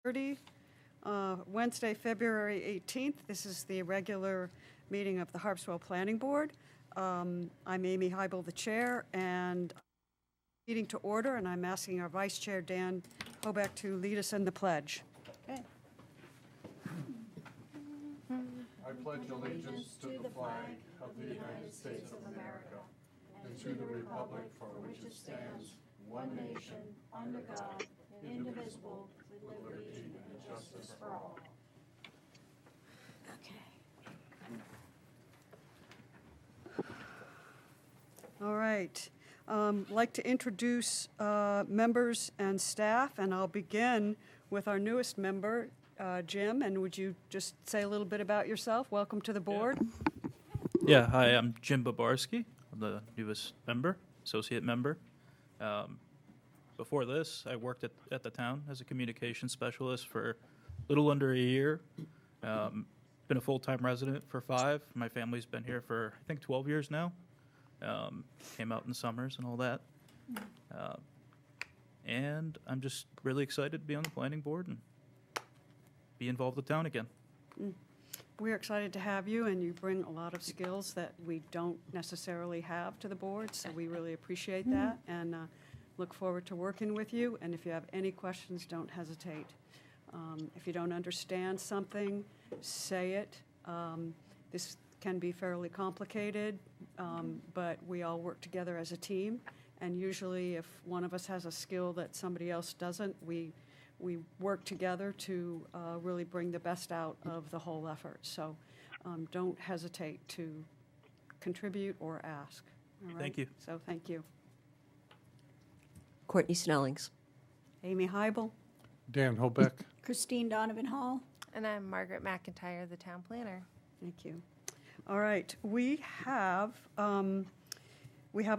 30, Wednesday, February 18th. This is the regular meeting of the Harpswell Planning Board. I'm Amy Hybel, the chair, and meeting to order, and I'm asking our vice chair, Dan Hobeck, to lead us in the pledge. Okay. I pledge allegiance to the flag of the United States of America and to the republic for which it stands, one nation, under God, indivisible, with liberty and justice for all. All right. I'd like to introduce members and staff, and I'll begin with our newest member, Jim. And would you just say a little bit about yourself? Welcome to the board. Yeah, hi, I'm Jim Babarski. I'm the newest member, associate member. Before this, I worked at the town as a communications specialist for a little under a year. Been a full-time resident for 5. My family's been here for, I think, 12 years now. Came out in the summers and all that. And I'm just really excited to be on the planning board and be involved with town again. We're excited to have you, and you bring a lot of skills that we don't necessarily have to the board, so we really appreciate that, and look forward to working with you. And if you have any questions, don't hesitate. If you don't understand something, say it. This can be fairly complicated, but we all work together as a team, and usually if one of us has a skill that somebody else doesn't, we work together to really bring the best out of the whole effort. So don't hesitate to contribute or ask. All right? Thank you. So thank you. Courtney Snellings. Amy Hybel. Dan Hobeck. Christine Donovan Hall. And I'm Margaret McIntyre, the town planner. Thank you. All right, we have a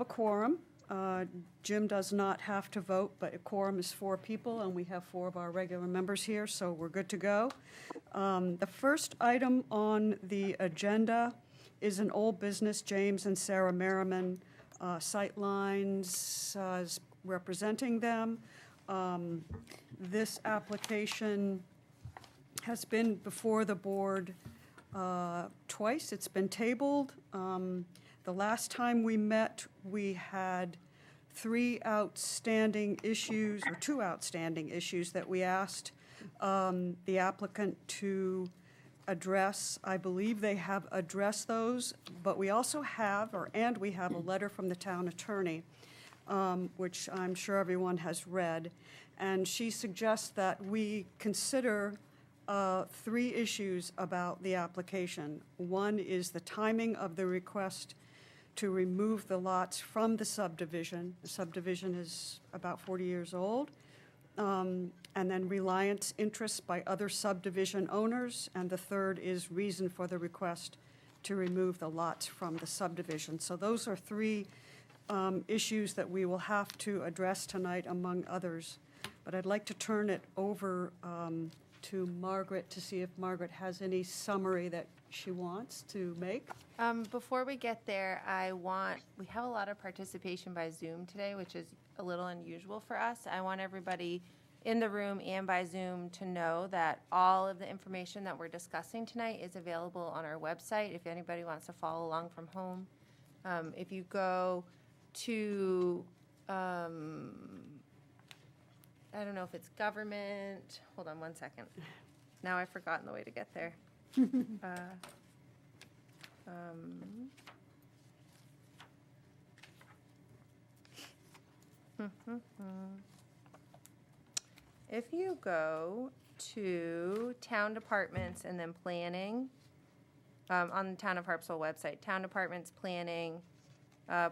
quorum. Jim does not have to vote, but a quorum is 4 people, and we have 4 of our regular members here, so we're good to go. The first item on the agenda is an old business, James and Sarah Merriman Sightlines is representing them. This application has been before the board twice. It's been tabled. The last time we met, we had 2 outstanding issues that we asked the applicant to address. I believe they have addressed those, but we also have, we have a letter from the town attorney, which I'm sure everyone has read, and she suggests that we consider 3 issues about the application. One is the timing of the request to remove the lots from the subdivision. The subdivision is about 40 years old. And then reliance interests by other subdivision owners. And the third is reason for the request to remove the lots from the subdivision. So those are 3 issues that we will have to address tonight, among others. But I'd like to turn it over to Margaret to see if Margaret has any summary that she wants to make. Before we get there, we have a lot of participation by Zoom today, which is a little unusual for us. I want everybody in the room and by Zoom to know that all of the information that we're discussing tonight is available on our website if anybody wants to follow along from home. If you go to, I don't know if it's government. Hold on one second. Now I've forgotten the way to get there. If you go to town departments and then planning, on the Town of Harpswell website, town departments, planning,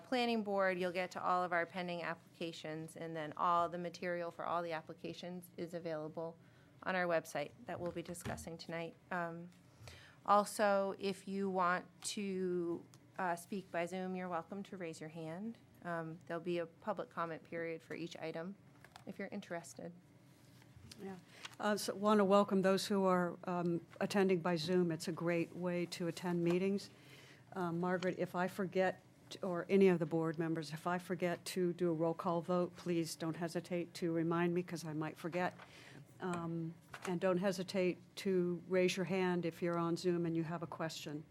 planning board, you'll get to all of our pending applications, and then all the material for all the applications is available on our website that we'll be discussing tonight. Also, if you want to speak by Zoom, you're welcome to raise your hand. There'll be a public comment period for each item if you're interested. Yeah. So want to welcome those who are attending by Zoom. It's a great way to attend meetings. Margaret, if I forget, or any of the board members, if I forget to do a roll call vote, please don't hesitate to remind me, because I might forget. And don't hesitate to raise your hand if you're on Zoom and you have a question.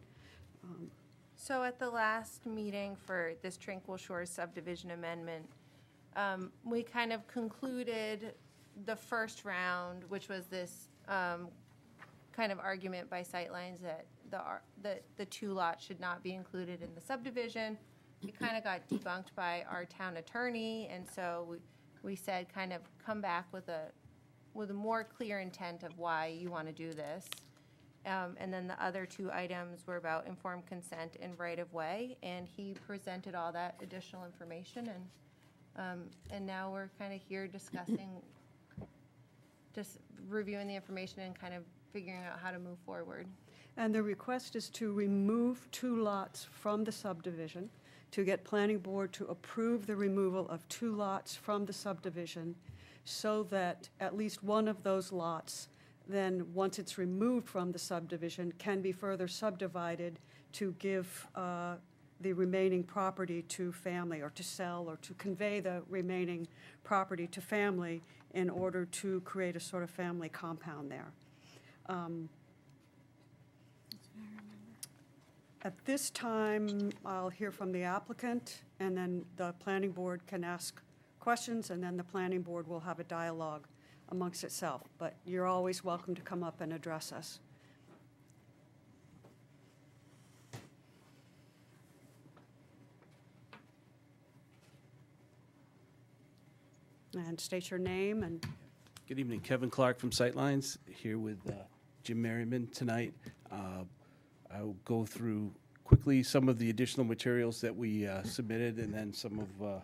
So at the last meeting for this Tranquil Shores subdivision amendment, we kind of concluded the first round, which was this kind of argument by Sightlines that the two lots should not be included in the subdivision. It kind of got debunked by our town attorney, and so we said kind of come back with a more clear intent of why you want to do this. And then the other two items were about informed consent and right-of-way, and he presented all that additional information, and now we're kind of here discussing, just reviewing the information and kind of figuring out how to move forward. And the request is to remove 2 lots from the subdivision, to get planning board to approve the removal of 2 lots from the subdivision, so that at least one of those lots, then, once it's removed from the subdivision, can be further subdivided to give the remaining property to family, or to sell, or to convey the remaining property to family in order to create a sort of family compound there. At this time, I'll hear from the applicant, and then the planning board can ask questions, and then the planning board will have a dialogue amongst itself. But you're always welcome to come up and address us. And state your name and Good evening, Kevin Clark from Sightlines, here with Jim Merriman tonight. I'll go through quickly some of the additional materials that we submitted, and then some of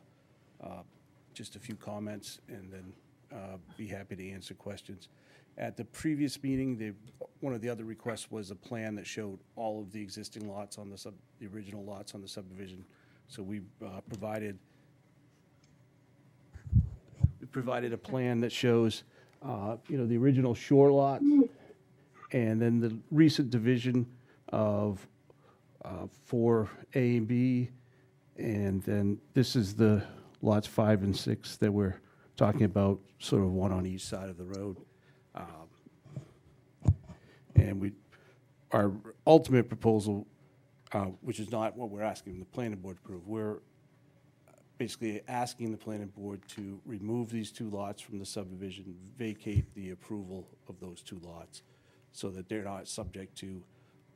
just a few comments, and then be happy to answer questions. At the previous meeting, one of the other requests was a plan that showed all of the existing lots on the original lots on the subdivision. So we provided a plan that shows, the original shore lot, and then the recent division of 4A and B, and then this is the lots 5 and 6 that we're talking about, sort of one on each side of the road. And our ultimate proposal, which is not what we're asking the planning board to approve, we're basically asking the planning board to remove these 2 lots from the subdivision, vacate the approval of those 2 lots, so that they're not subject to,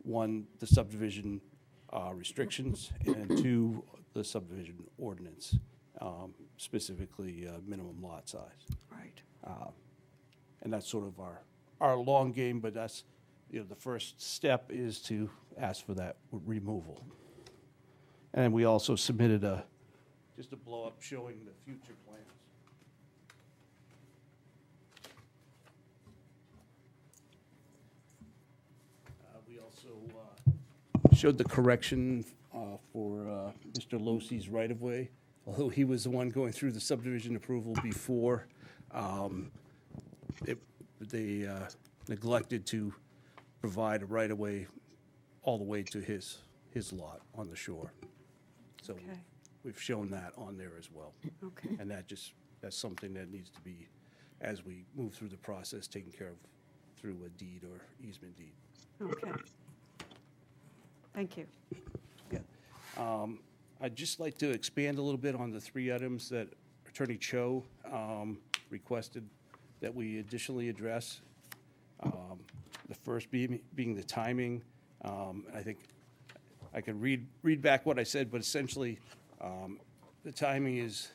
1, the subdivision restrictions, and 2, the subdivision ordinance, specifically minimum lot size. right. And that's sort of our long game, but that's, the first step is to ask for that removal. And we also submitted just a blow-up showing the future plans. We also showed the correction for Mr. Losey's right-of-way, although he was the one going through the subdivision approval before. They neglected to provide a right-of-way all the way to his lot on the shore. So Okay. we've shown that on there as well. Okay. And that's something that needs to be, as we move through the process, taken care of through a deed or easement deed. Okay. Thank you. I'd just like to expand a little bit on the 3 items that Attorney Cho requested that we additionally address. The first being the timing. I think I could read back what I said, but essentially, the timing is,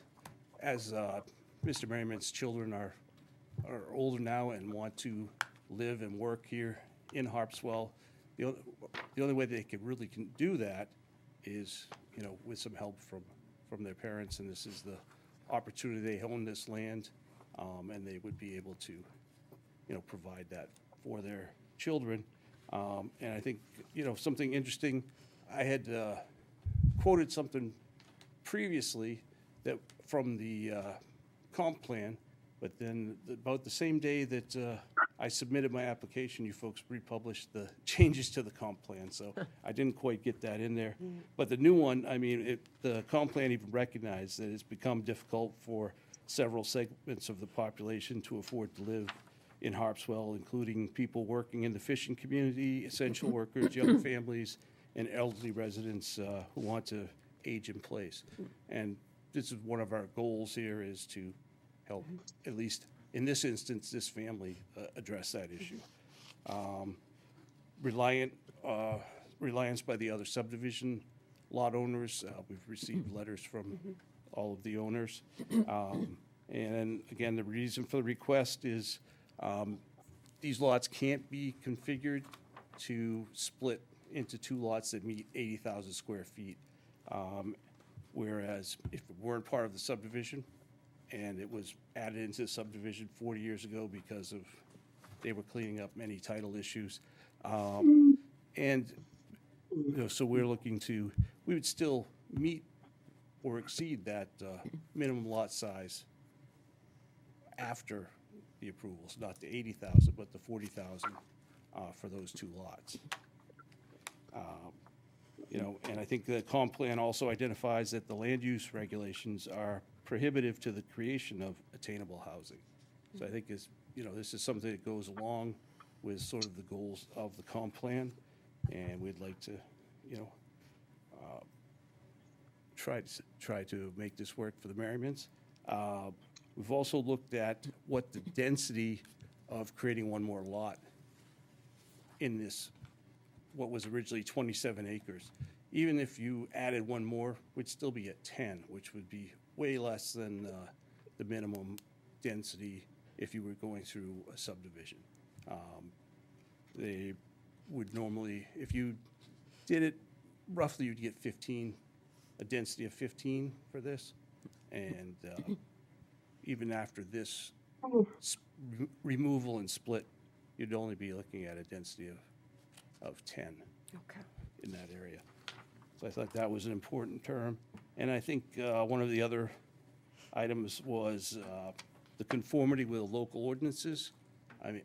as Mr. Merriman's children are older now and want to live and work here in Harpswell, the only way they can do that is, with some help from their parents, and this is the opportunity. They own this land, and they would be able to, provide that for their children. And I think, something interesting, I had quoted something previously that from the comp plan, but then about the same day that I submitted my application, you folks republished the changes to the comp plan, so I didn't quite get that in there. But the new one, the comp plan even recognized that it's become difficult for several segments of the population to afford to live in Harpswell, including people working in the fishing community, essential workers, young families, and elderly residents who want to age in place. And this is one of our goals here, is to help, at least in this instance, this family address that issue. Reliance by the other subdivision lot owners. We've received letters from all of the owners. And again, the reason for the request is these lots can't be configured to split into two lots that meet 80,000 square feet. Whereas if it weren't part of the subdivision and it was added into the subdivision 40 years ago because of, they were cleaning up many title issues. And, so we're looking to, we would still meet or exceed that minimum lot size after the approvals, not the 80,000, but the 40,000 for those two lots. And I think the comp plan also identifies that the land use regulations are prohibitive to the creation of attainable housing. So I think this is something that goes along with sort of the goals of the comp plan, and we'd like to, try to make this work for the Merrimans. We've also looked at what the density of creating one more lot in this, what was originally 27 acres. Even if you added one more, we'd still be at 10, which would be way less than the minimum density if you were going through a subdivision. They would normally, if you did it, roughly you'd get 15, a density of 15 for this. And even after this removal and split, you'd only be looking at a density of 10 Okay. in that area. So I thought that was an important term. And I think one of the other items was the conformity with local ordinances. I mean,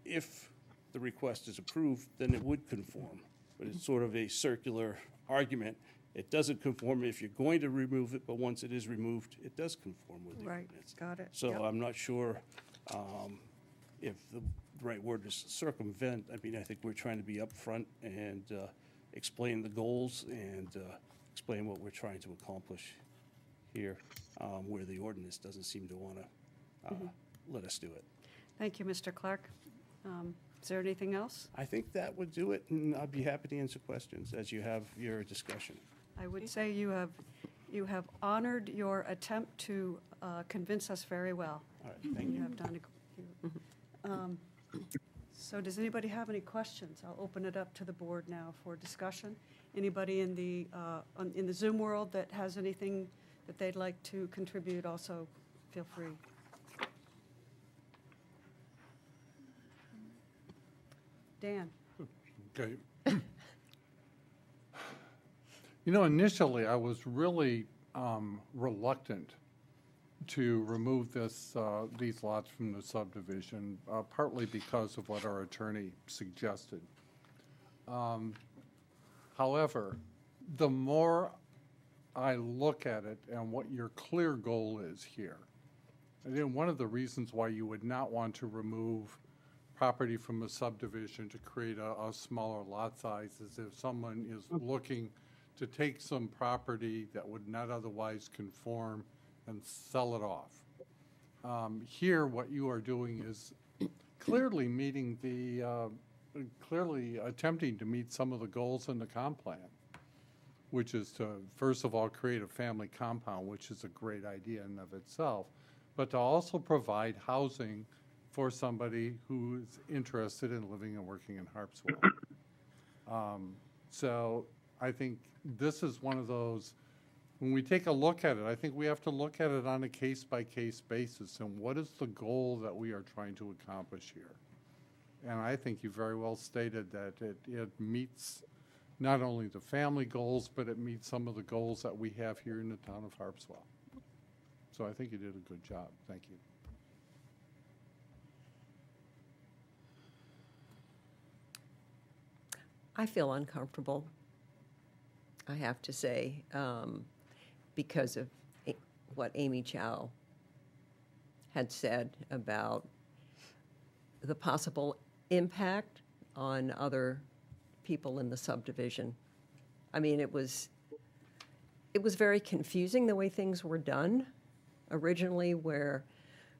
if the request is approved, then it would conform. But it's sort of a circular argument. It doesn't conform if you're going to remove it, but once it is removed, it does conform with the Right, ordinance. got it. So Yep. I'm not sure if the right word is circumvent. I mean, I think we're trying to be upfront and explain the goals and explain what we're trying to accomplish here, where the ordinance doesn't seem to want to let us do it. Thank you, Mr. Clark. Is there anything else? I think that would do it, and I'd be happy to answer questions as you have your discussion. I would say you have honored your attempt to convince us very well. All right, thank You you. have done so does anybody have any questions? I'll open it up to the board now for discussion. Anybody in the Zoom world that has anything that they'd like to contribute, also feel free. Dan? Okay. Initially, I was really reluctant to remove these lots from the subdivision, partly because of what our attorney suggested. However, the more I look at it and what your clear goal is here, and then one of the reasons why you would not want to remove property from a subdivision to create a smaller lot size is if someone is looking to take some property that would not otherwise conform and sell it off. Here, what you are doing is clearly clearly attempting to meet some of the goals in the comp plan, which is to, first of all, create a family compound, which is a great idea in and of itself, but to also provide housing for somebody who is interested in living and working in Harpswell. So I think this is one of those, when we take a look at it, I think we have to look at it on a case-by-case basis, and what is the goal that we are trying to accomplish here? And I think you very well stated that it meets not only the family goals, but it meets some of the goals that we have here in the town of Harpswell. So I think you did a good job. Thank you. I feel uncomfortable, I have to say, because of what Amy Chow had said about the possible impact on other people in the subdivision. I mean, it was very confusing the way things were done originally, where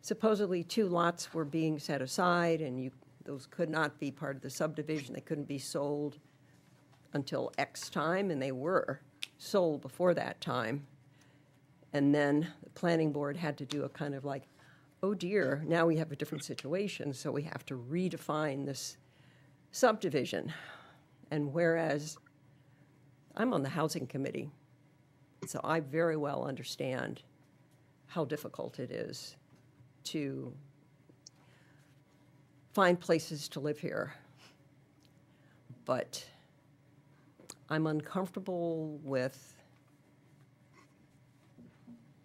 supposedly 2 lots were being set aside, and those could not be part of the subdivision. They couldn't be sold until X time, and they were sold before that time. And then the planning board had to do a kind of like, oh dear, now we have a different situation, so we have to redefine this subdivision. And whereas I'm on the housing committee, so I very well understand how difficult it is to find places to live here. But I'm uncomfortable with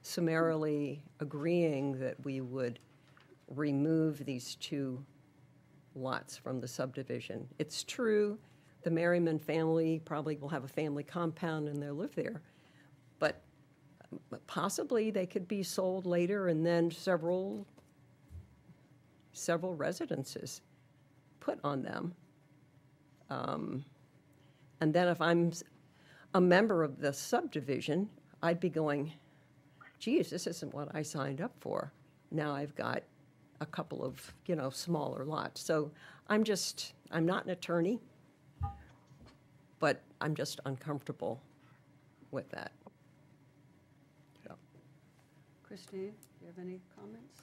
summarily agreeing that we would remove these 2 lots from the subdivision. It's true, the Merriman family probably will have a family compound and they'll live there, but possibly they could be sold later and then several residences put on them. And then if I'm a member of the subdivision, I'd be going, geez, this isn't what I signed up for. Now I've got a couple of, smaller lots. So I'm not an attorney, but I'm just uncomfortable with that. So. Christine, do you have any comments?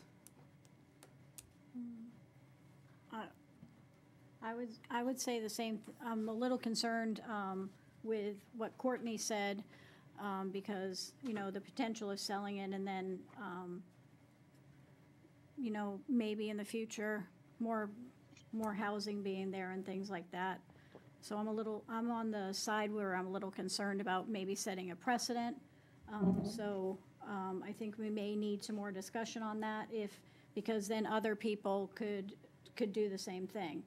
I would say the same. I'm a little concerned with what Courtney said because, the potential of selling it and then, maybe in the future, more housing being there and things like that. So I'm on the side where I'm a little concerned about maybe setting a precedent. I think we may need some more discussion on that because then other people could do the same thing,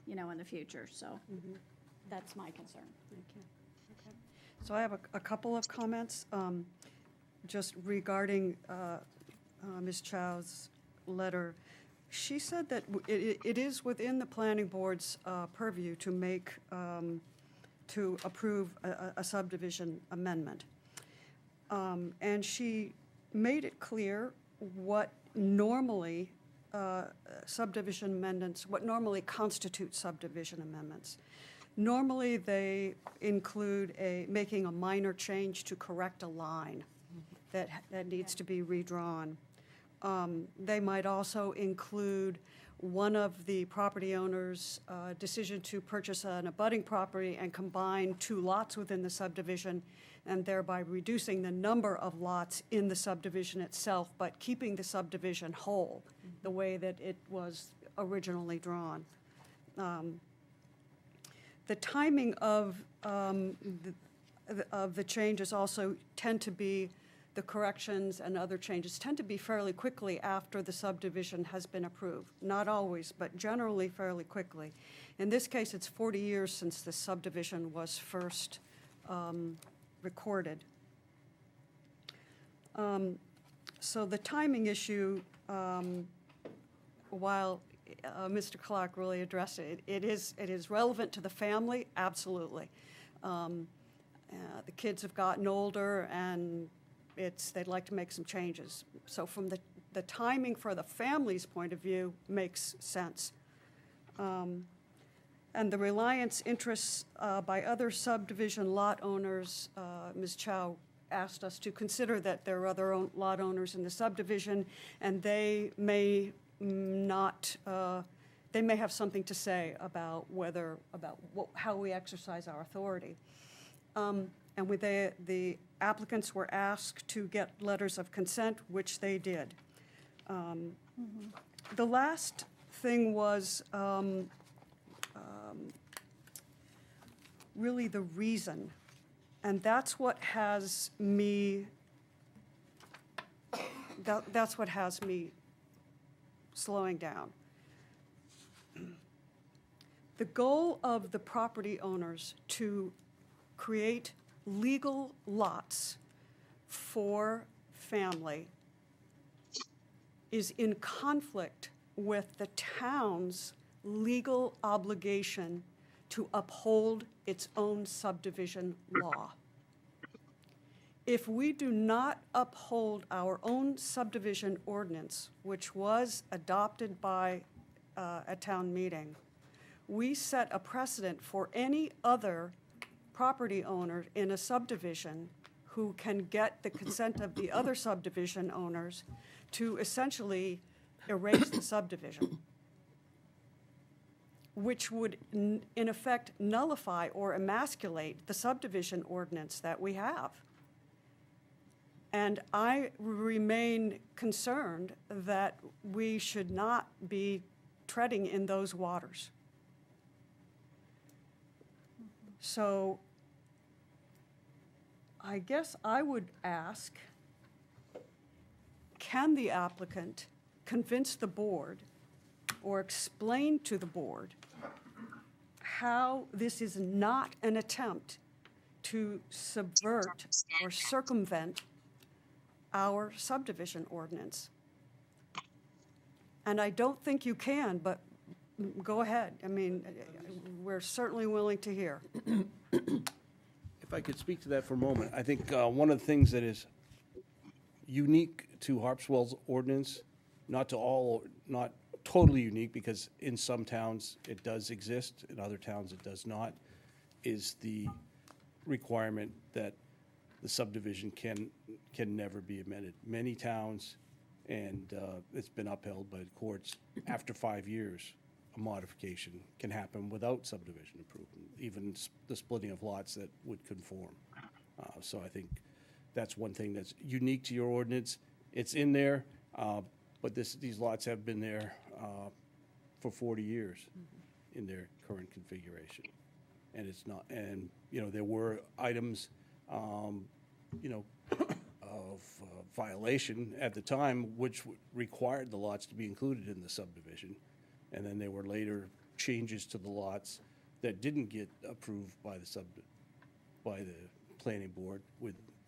in the future. So that's my concern. Thank you. Okay. So I have a couple of comments just regarding Ms. Chow's letter. She said that it is within the planning board's purview to approve a subdivision amendment. And she made it clear what normally subdivision amendments, what normally constitutes subdivision amendments. Normally, they include making a minor change to correct a line that needs to be redrawn. They might also include one of the property owners' decision to purchase an abutting property and combine 2 lots within the subdivision, and thereby reducing the number of lots in the subdivision itself, but keeping the subdivision whole, the way that it was originally drawn. The timing of the changes also tend to be, the corrections and other changes tend to be fairly quickly after the subdivision has been approved. Not always, but generally fairly quickly. In this case, it's 40 years since the subdivision was first recorded. So the timing issue, while Mr. Clark really addressed it, it is relevant to the family, absolutely. The kids have gotten older, and they'd like to make some changes. So from the timing for the family's point of view makes sense. And the reliance interests by other subdivision lot owners, Ms. Chow asked us to consider that there are other lot owners in the subdivision, and they may they may have something to say about how we exercise our authority. And the applicants were asked to get letters of consent, which they did. The last thing was really the reason, and that's what has me slowing down. The goal of the property owners to create legal lots for family is in conflict with the town's legal obligation to uphold its own subdivision law. If we do not uphold our own subdivision ordinance, which was adopted by a town meeting, we set a precedent for any other property owner in a subdivision who can get the consent of the other subdivision owners to essentially erase the subdivision, which would in effect nullify or emasculate the subdivision ordinance that we have. And I remain concerned that we should not be treading in those waters. So I guess I would ask, can the applicant convince the board or explain to the board how this is not an attempt to subvert or circumvent our subdivision ordinance? And I don't think you can, but go ahead. I mean, we're certainly willing to hear. If I could speak to that for a moment, I think one of the things that is unique to Harpswell's ordinance, not totally unique, because in some towns it does exist, in other towns it does not, is the requirement that the subdivision can never be amended. Many towns, and it's been upheld by the courts, after 5 years, a modification can happen without subdivision improvement, even the splitting of lots that would conform. So I think that's one thing that's unique to your ordinance. It's in there, but these lots have been there for 40 years in their current configuration. And it's not, and, you know, there were items, you know, of violation at the time, which required the lots to be included in the subdivision. And then there were later changes to the lots that didn't get approved by the planning board.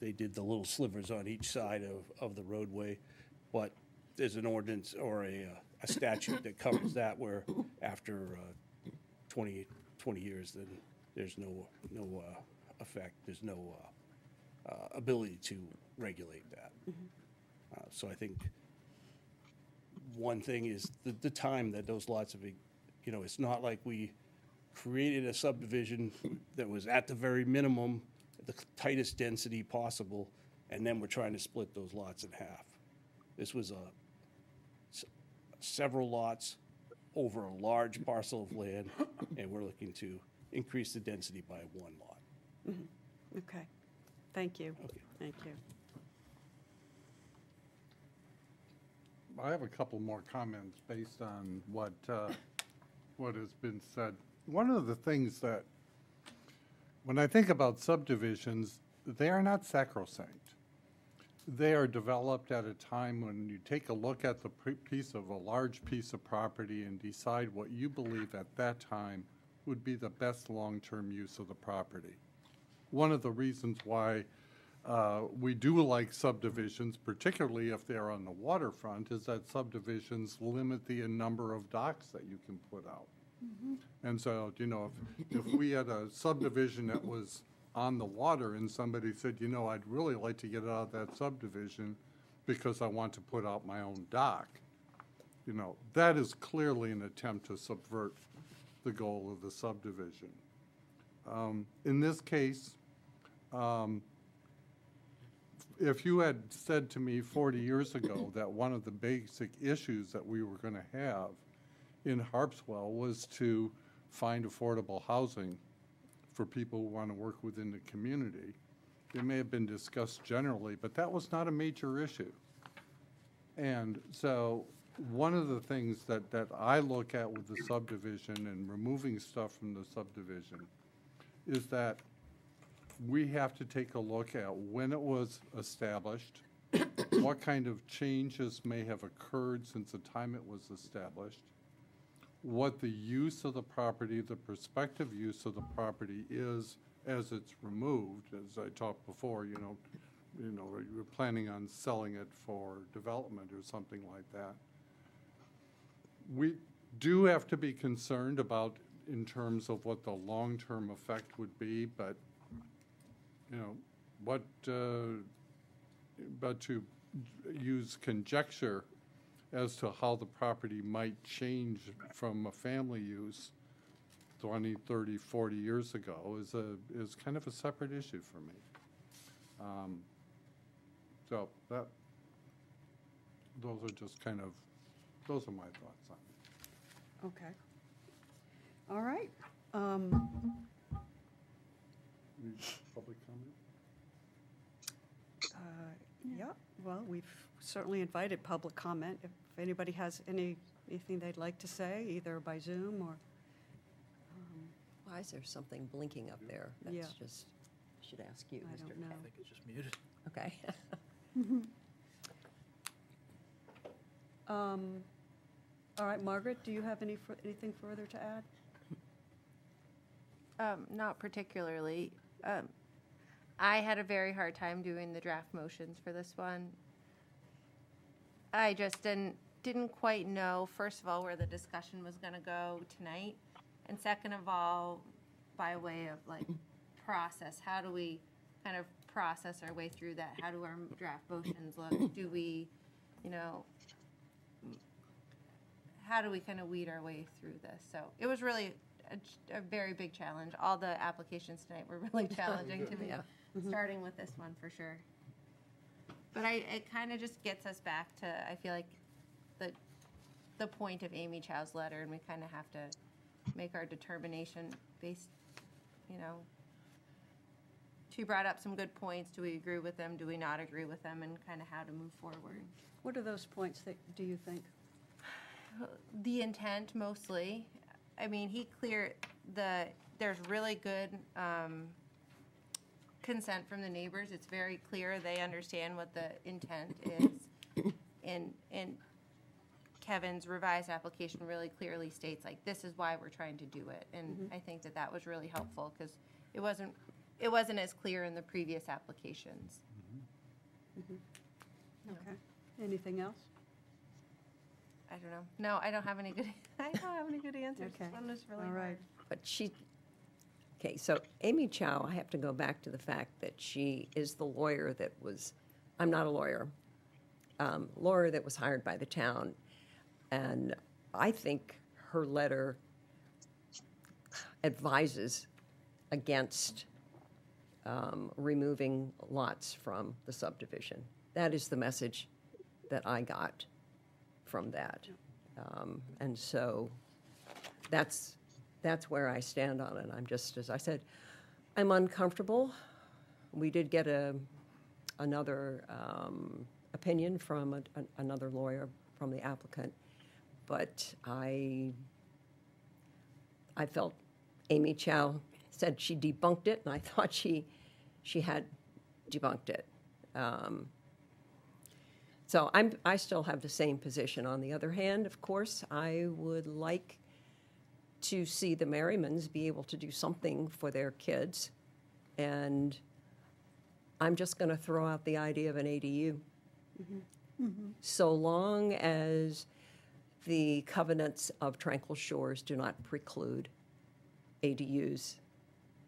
They did the little slivers on each side of the roadway, but there's an ordinance or a statute that covers that, where after 20 years, then there's no effect, there's no ability to regulate that. So I think one thing is the time that those lots have, you know, it's not like we created a subdivision that was at the very minimum, the tightest density possible, and then we're trying to split those lots in half. This was several lots over a large parcel of land, and we're looking to increase the density by one lot. Okay, thank you. Okay. Thank you. I have a couple more comments based on what has been said. One of the things that, when I think about subdivisions, they are not sacrosanct. They are developed at a time when you take a look at the large piece of property and decide what you believe at that time would be the best long-term use of the property. One of the reasons why we do like subdivisions, particularly if they're on the waterfront, is that subdivisions limit the number of docks that you can put out. And so, you know, if we had a subdivision that was on the water and somebody said, you know, I'd really like to get out of that subdivision because I want to put out my own dock, you know, that is clearly an attempt to subvert the goal of the subdivision. In this case, if you had said to me 40 years ago that one of the basic issues that we were going to have in Harpswell was to find affordable housing for people who want to work within the community, it may have been discussed generally, but that was not a major issue. And so one of the things that I look at with the subdivision and removing stuff from the subdivision is that we have to take a look at when it was established, what kind of changes may have occurred since the time it was established, what the use of the property, the prospective use of the property is as it's removed. As I talked before, you know, you're planning on selling it for development or something like that. we do have to be concerned about in terms of what the long-term effect would be, but, you know, but to use conjecture as to how the property might change from a family use 20, 30, 40 years ago is kind of a separate issue for me. So those are just kind of, those are my thoughts on it. Okay. All right. Any public comment? Yeah, well, we've certainly invited public comment. If anybody has anything they'd like to say, either by Zoom or, Why is there something blinking up there? Yeah. That's just, I should ask you, I Mr. don't know. I think it's just muted. Okay. All right, Margaret, do you have anything further to add? Not particularly. I had a very hard time doing the draft motions for this one. I just didn't quite know, first of all, where the discussion was gonna go tonight. And second of all, by way of like process, how do we kind of process our way through that? How do our draft motions look? Do we, you know, how do we kind of weed our way through this? So it was really a very big challenge. All the applications tonight were really challenging to me, Yeah. starting with this one for sure. But it kind of just gets us back to, I feel like, the point of Amy Chow's letter, and we kind of have to make our determination based, you know, she brought up some good points. Do we agree with them? Do we not agree with them? And kind of how to move forward. What are those points that, do you think? The intent mostly. I mean, there's really good consent from the neighbors. It's very clear they understand what the intent is. And Kevin's revised application really clearly states, like, this is why we're trying to do it. And I think that was really helpful because it wasn't as clear in the previous applications. Okay. Anything else? I don't know. No, I don't have any good answers. Okay. This one was really All hard. right. But okay, so Amy Chow, I have to go back to the fact that she is the lawyer that was, I'm not a lawyer, lawyer that was hired by the town. And I think her letter advises against removing lots from the subdivision. That is the message that I got from that. And so that's where I stand on it. I'm just, as I said, I'm uncomfortable. We did get another opinion from another lawyer from the applicant, but I felt Amy Chow said she debunked it, and I thought she had debunked it. So I still have the same position. On the other hand, of course, I would like to see the Merrimans be able to do something for their kids. And I'm just going to throw out the idea of an ADU. So long as the covenants of Tranquil Shores do not preclude ADUs.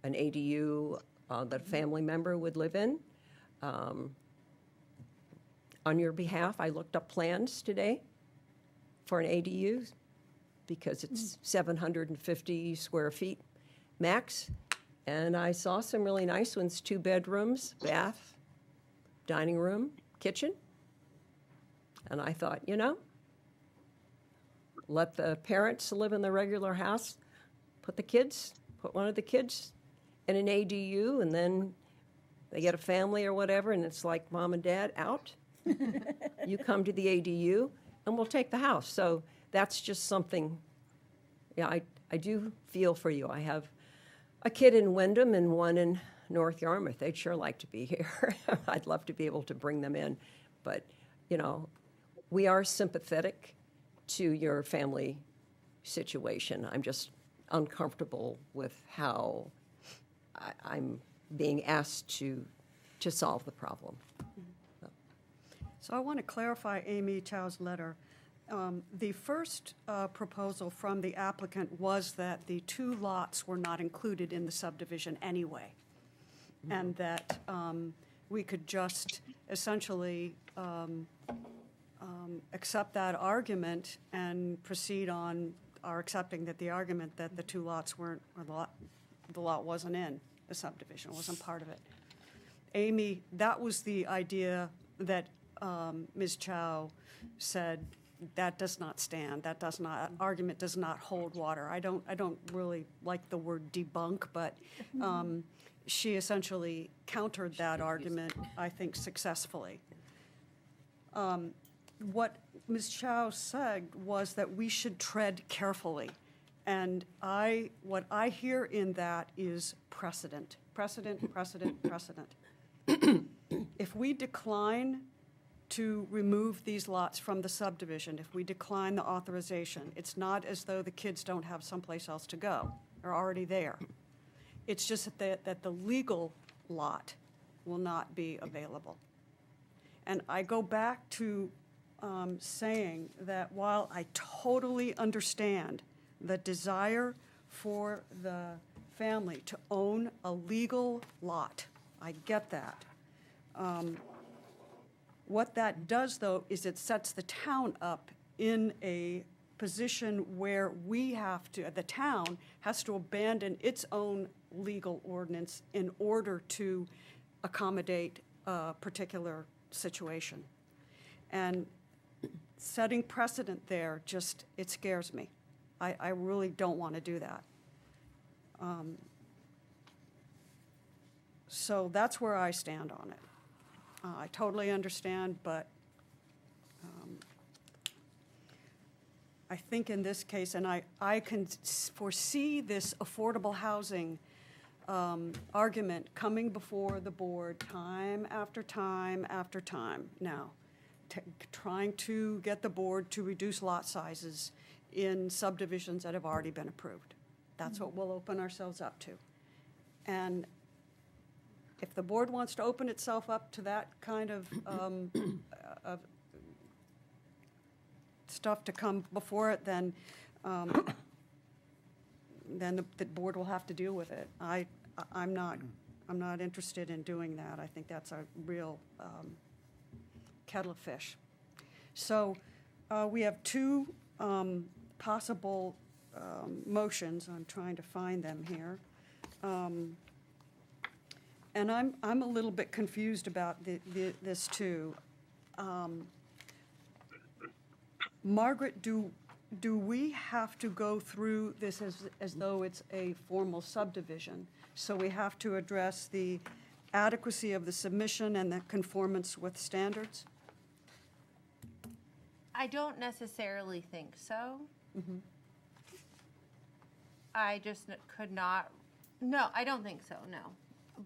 An ADU that a family member would live in. On your behalf, I looked up plans today for an ADU because it's 750 square feet max. And I saw some really nice ones, 2 bedrooms, bath, dining room, kitchen. And I thought, you know, let the parents live in the regular house, put one of the kids in an ADU, and then they get a family or whatever, and it's like mom and dad out. You come to the ADU, and we'll take the house. So that's just something, yeah, I do feel for you. I have a kid in Wyndham and one in North Yarmouth. They'd sure like to be here. I'd love to be able to bring them in. But, you know, we are sympathetic to your family situation. I'm just uncomfortable with how I'm being asked to solve the problem. So I want to clarify Amy Chow's letter. The first proposal from the applicant was that the 2 lots were not included in the subdivision anyway, and that we could just essentially accept that argument and proceed on our accepting that the argument that the 2 lots weren't, or the lot wasn't in the subdivision, wasn't part of it. Amy, that was the idea that Ms. Chow said, that does not stand, that does not, argument does not hold water. I don't really like the word debunk, but she essentially countered that argument, I think, successfully. What Ms. Chow said was that we should tread carefully. And what I hear in that is precedent, precedent, precedent, precedent. If we decline to remove these lots from the subdivision, if we decline the authorization, it's not as though the kids don't have someplace else to go. They're already there. It's just that the legal lot will not be available. And I go back to saying that while I totally understand the desire for the family to own a legal lot, I get that. What that does, though, is it sets the town up in a position where the town has to abandon its own legal ordinance in order to accommodate a particular situation. And setting precedent there, it scares me. I really don't want to do that. So that's where I stand on it. I totally understand, but I think in this case, and I can foresee this affordable housing argument coming before the board time after time after time now, trying to get the board to reduce lot sizes in subdivisions that have already been approved. That's what we'll open ourselves up to. And if the board wants to open itself up to that kind of stuff to come before it, then the board will have to deal with it. I'm not interested in doing that. I think that's a real kettle of fish. So we have 2 possible motions. I'm trying to find them here. And I'm a little bit confused about this too. Margaret, do we have to go through this as though it's a formal subdivision? So we have to address the adequacy of the submission and the conformance with standards? I don't necessarily think so. I just could not, no, I don't think so, no.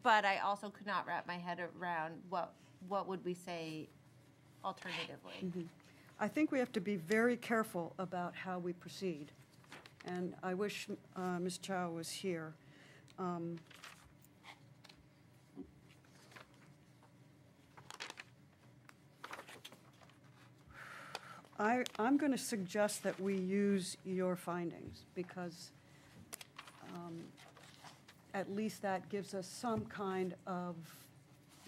But I also could not wrap my head around what would we say alternatively. I think we have to be very careful about how we proceed. And I wish Ms. Chow was here. I'm going to suggest that we use your findings, because at least that gives us some kind of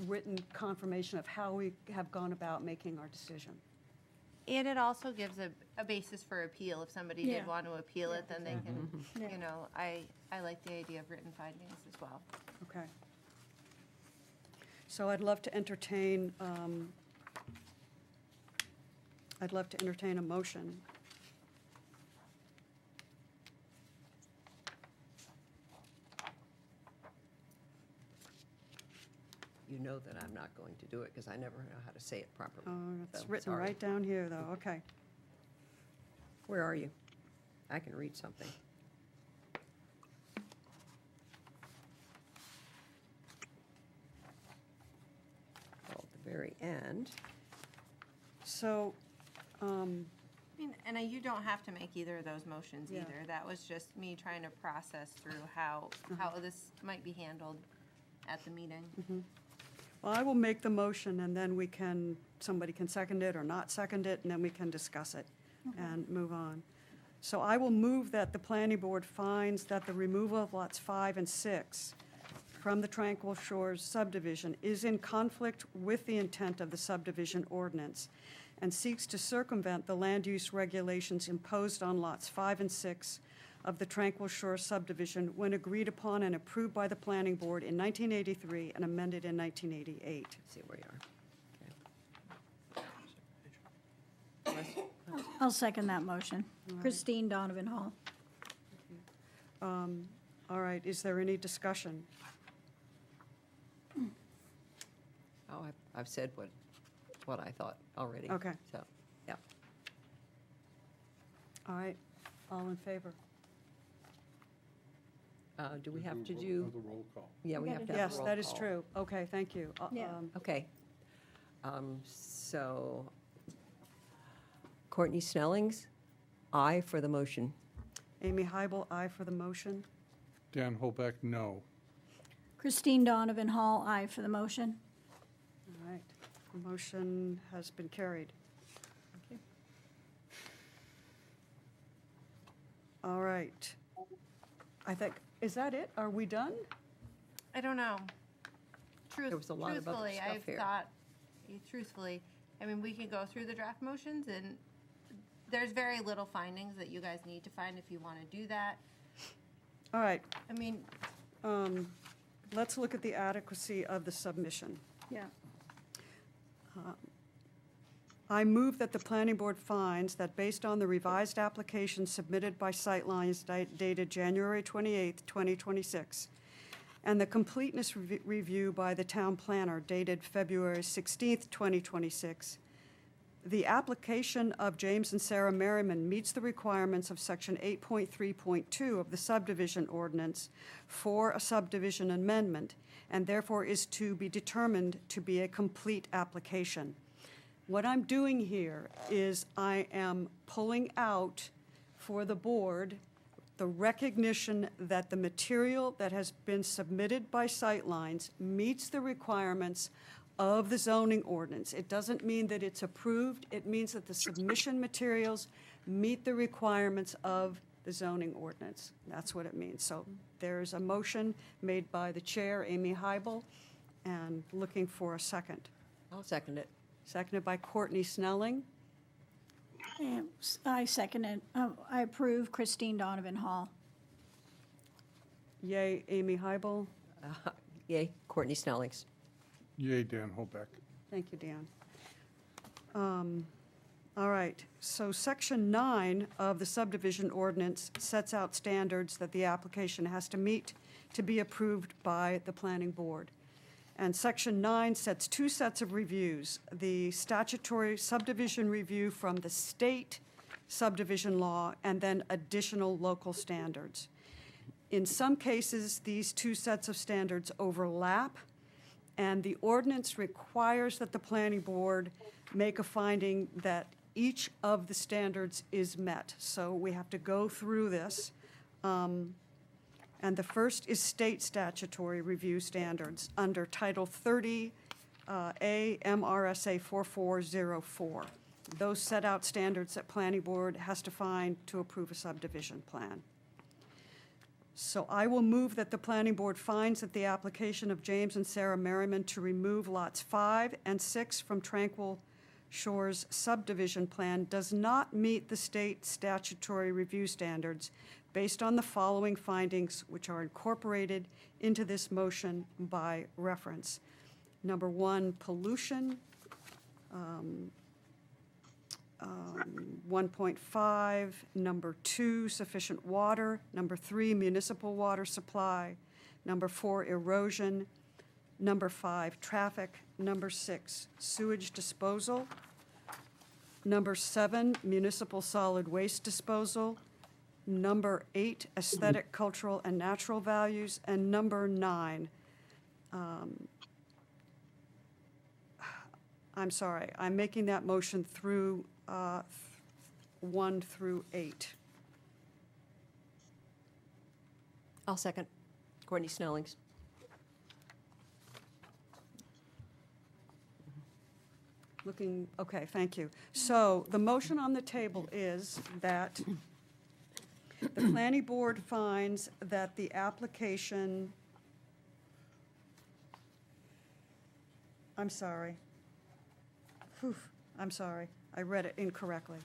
written confirmation of how we have gone about making our decision. And it also gives a basis for appeal. If somebody Yeah. did want to appeal it, then they can, you know, I like the idea of written findings as well. Okay. So I'd love to entertain a motion. You know that I'm not going to do it because I never know how to say it properly. It's So, written sorry. right down here, though, okay. Where are you? I can read something. Oh, at the very end. So, I mean, and you don't have to make either of those motions Yeah. either. That was just me trying to process through how this might be handled at the meeting. well, I will make the motion, and then somebody can second it or not second it, and then we can discuss it. and move on. So I will move that the planning board finds that the removal of lots 5 and 6 from the Tranquil Shores subdivision is in conflict with the intent of the subdivision ordinance and seeks to circumvent the land use regulations imposed on lots 5 and 6 of the Tranquil Shores subdivision when agreed upon and approved by the planning board in 1983 and amended in 1988. See where you are. Okay. I'll second that motion. Christine Donovan Hall. All right, is there any discussion? Oh, I've said what I thought already. Okay. So, yeah. All right, all in favor? Do we have to The do, roll call. yeah, we We have gotta to have a Yes, roll that is call. true. Okay, thank you. Yeah. Okay. So Courtney Snellings, aye for the motion. Amy Hybel, aye for the motion. Dan Holbeck, no. Christine Donovan Hall, aye for the motion. All right, the motion has been carried. All right. I think, is that it? Are we done? I don't know. There was a lot of other Truthfully, stuff I've here. thought, truthfully, I mean, we can go through the draft motions and there's very little findings that you guys need to find if you want to do that. All right, I mean, let's look at the adequacy of the submission. Yeah. I move that the planning board finds that based on the revised application submitted by Sightlines dated January 28th, 2026, and the completeness review by the town planner dated February 16th, 2026, the application of James and Sarah Merriman meets the requirements of Section 8.3.2 of the subdivision ordinance for a subdivision amendment, and therefore is to be determined to be a complete application. What I'm doing here is I am pulling out for the board the recognition that the material that has been submitted by Sightlines meets the requirements of the zoning ordinance. It doesn't mean that it's approved. It means that the submission materials meet the requirements of the zoning ordinance. That's what it means. So there's a motion made by the chair, Amy Hybel, and looking for a second. I'll second it. Seconded by Courtney Snelling. And I second it. I approve Christine Donovan Hall. Yay, Amy Hybel. Yay, Courtney Snellings. Yay, Dan Holbeck. Thank you, Dan. All right, so Section 9 of the subdivision ordinance sets out standards that the application has to meet to be approved by the planning board. And Section 9 sets two sets of reviews, the statutory subdivision review from the state subdivision law and then additional local standards. In some cases, these two sets of standards overlap, and the ordinance requires that the planning board make a finding that each of the standards is met. So we have to go through this. And the first is state statutory review standards under Title 30, A MRSA 4404. Those set out standards that planning board has to find to approve a subdivision plan. So I will move that the planning board finds that the application of James and Sarah Merriman to remove lots 5 and 6 from Tranquil Shores subdivision plan does not meet the state statutory review standards based on the following findings, which are incorporated into this motion by reference. Number 1, pollution. 1.5, number 2, sufficient water. Number 3, municipal water supply. Number 4, erosion. Number 5, traffic. Number 6, sewage disposal. Number 7, municipal solid waste disposal. Number 8, aesthetic, cultural, and natural values. And number 9, I'm sorry, I'm making that motion through 1 through 8. I'll second. Courtney Snellings. looking, okay, thank you. So the motion on the table is that the planning board finds that the application, I'm sorry. Phew, I'm sorry, I read it incorrectly.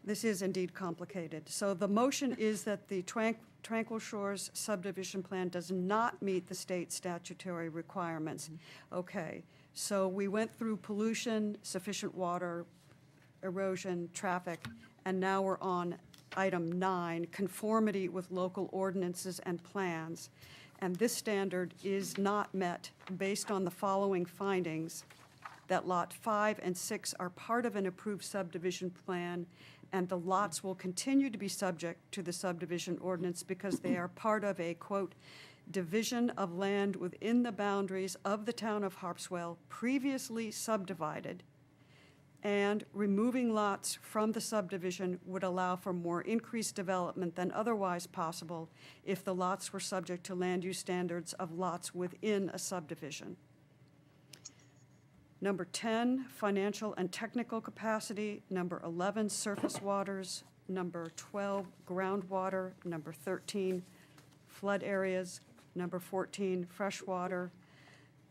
This is indeed complicated. So the motion is that the Tranquil Shores subdivision plan does not meet the state statutory requirements. Okay, so we went through pollution, sufficient water, erosion, traffic, and now we're on item 9, conformity with local ordinances and plans. And this standard is not met based on the following findings: that Lot 5 and 6 are part of an approved subdivision plan, and the lots will continue to be subject to the subdivision ordinance because they are part of a, quote, division of land within the boundaries of the town of Harpswell previously subdivided, and removing lots from the subdivision would allow for more increased development than otherwise possible if the lots were subject to land use standards of lots within a subdivision. Number 10, financial and technical capacity. Number 11, surface waters. Number 12, groundwater. Number 13, flood areas. Number 14, freshwater.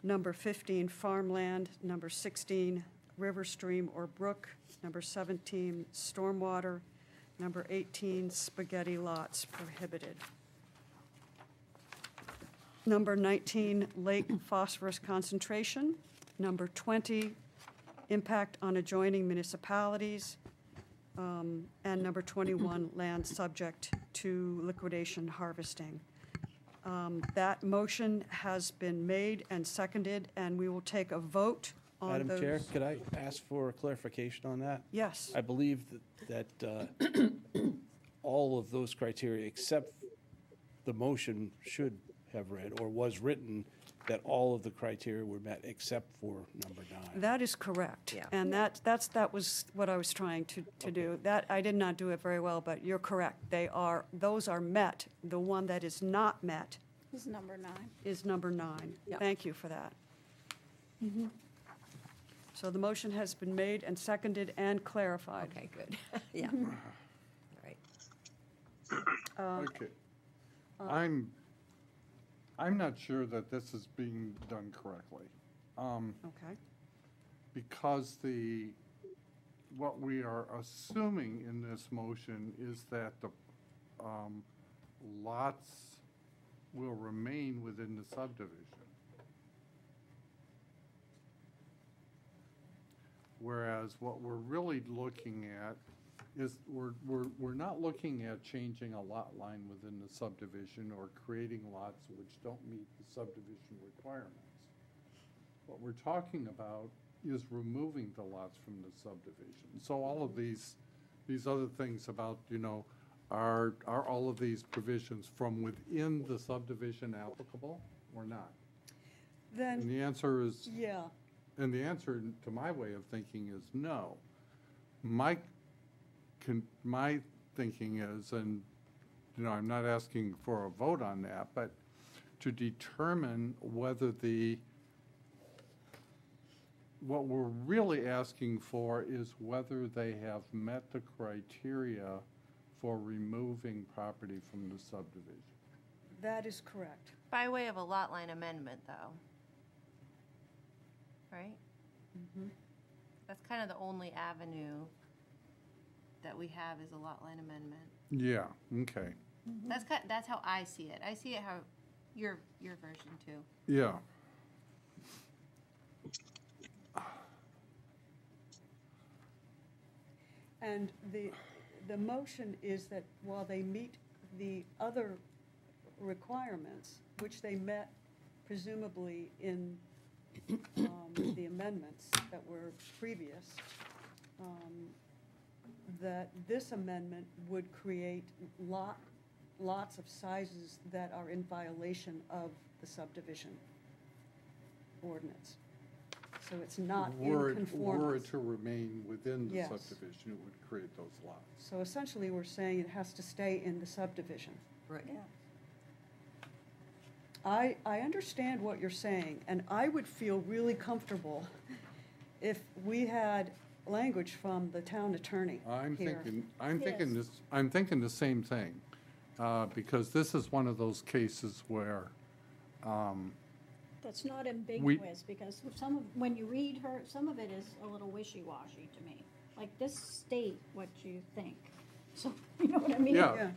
Number 15, farmland. Number 16, river, stream, or brook. Number 17, stormwater. Number 18, spaghetti lots prohibited. Number 19, lake phosphorus concentration. Number 20, impact on adjoining municipalities. And number 21, land subject to liquidation harvesting. That motion has been made and seconded, and we will take a vote on Madam those. Chair, could I ask for a clarification on that? Yes. I believe that all of those criteria, except the motion should have read, or was written, that all of the criteria were met except for number 9. That is correct. Yeah. And that was what I was trying to do. That, I did not do it very well, but you're correct. Those are met. The one that is not met This is number 9. is number 9. Yep. Thank you for that. So the motion has been made and seconded and clarified. Okay, good. Yeah. All right. Okay. I'm not sure that this is being done correctly. Okay. Because what we are assuming in this motion is that the lots will remain within the subdivision. Whereas what we're really looking at is, we're not looking at changing a lot line within the subdivision or creating lots which don't meet the subdivision requirements. What we're talking about is removing the lots from the subdivision. So all of these other things about, are all of these provisions from within the subdivision applicable or not? And Then, the answer is, yeah, and the answer to my way of thinking is no. My thinking is, and, I'm not asking for a vote on that, but to determine whether what we're really asking for is whether they have met the criteria for removing property from the subdivision. that is correct. By way of a lot line amendment, though. Right? That's kind of the only avenue that we have is a lot line amendment. Yeah, okay, That's how I see it. I see it how your version too. yeah. And the motion is that while they meet the other requirements, which they met presumably in the amendments that were previous, that this amendment would create lots of sizes that are in violation of the subdivision ordinance. So it's not in Were it conformance. to remain within the Yes. subdivision, it would create those lots. So essentially, we're saying it has to stay in the subdivision. Right. I understand what you're saying, and I would feel really comfortable if we had language from the town attorney I'm here. thinking Yes. I'm thinking the same thing, because this is one of those cases where, That's not ambiguous, because when you read her, some of it is a little wishy-washy to me. Like, this state what you think. So, you know what I mean? yeah,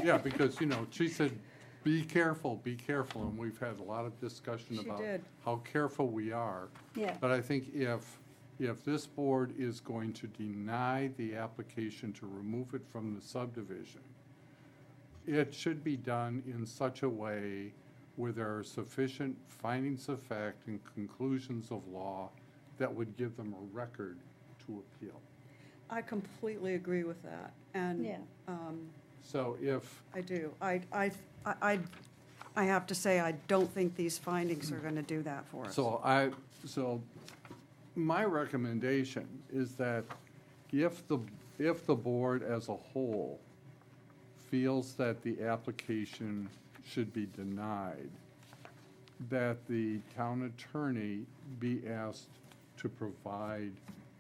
yeah, because, she said, be careful, and we've had a lot of discussion She about did. how careful we are. Yeah. But I think if this board is going to deny the application to remove it from the subdivision, it should be done in such a way where there are sufficient findings of fact and conclusions of law that would give them a record to appeal. I completely agree with that, and Yeah. So if, I do. I have to say, I don't think these findings are going to do that for us. so my recommendation is that if the board as a whole feels that the application should be denied, that the town attorney be asked to provide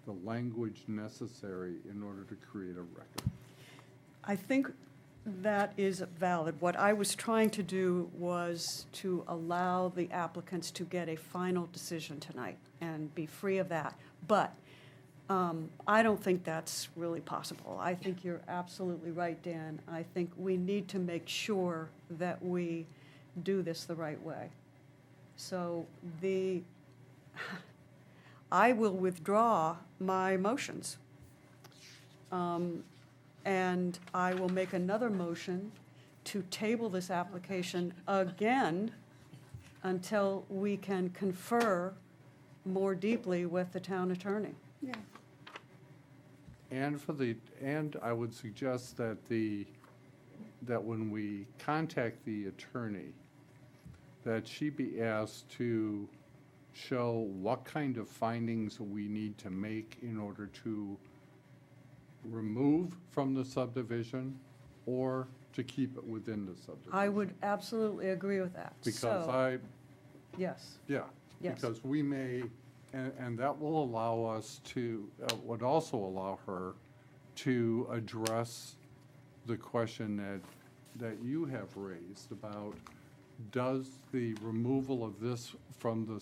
the language necessary in order to create a record. I think that is valid. What I was trying to do was to allow the applicants to get a final decision tonight and be free of that. But I don't think that's really possible. I think you're absolutely right, Dan. I think we need to make sure that we do this the right way. So I will withdraw my motions. And I will make another motion to table this application again until we can confer more deeply with the town attorney. Yeah. And I would suggest that that when we contact the attorney, that she be asked to show what kind of findings we need to make in order to remove from the subdivision or to keep it within the subdivision. I would absolutely agree with that. Because So, yes, yeah, Yes. because we may, and that will allow us to, would also allow her to address the question that you have raised about, does the removal of this from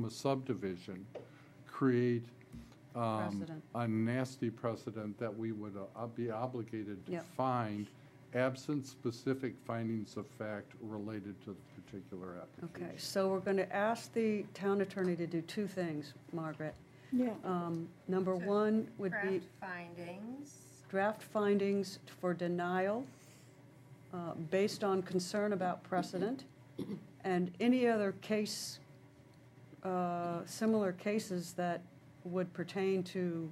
a subdivision create Precedent. a nasty precedent that we would be obligated to Yep. find absent specific findings of fact related to the particular application. okay. So we're going to ask the town attorney to do two things, Margaret. Yeah. Number So one would be Craft findings. draft findings for denial based on concern about precedent, and any other case, similar cases that would pertain to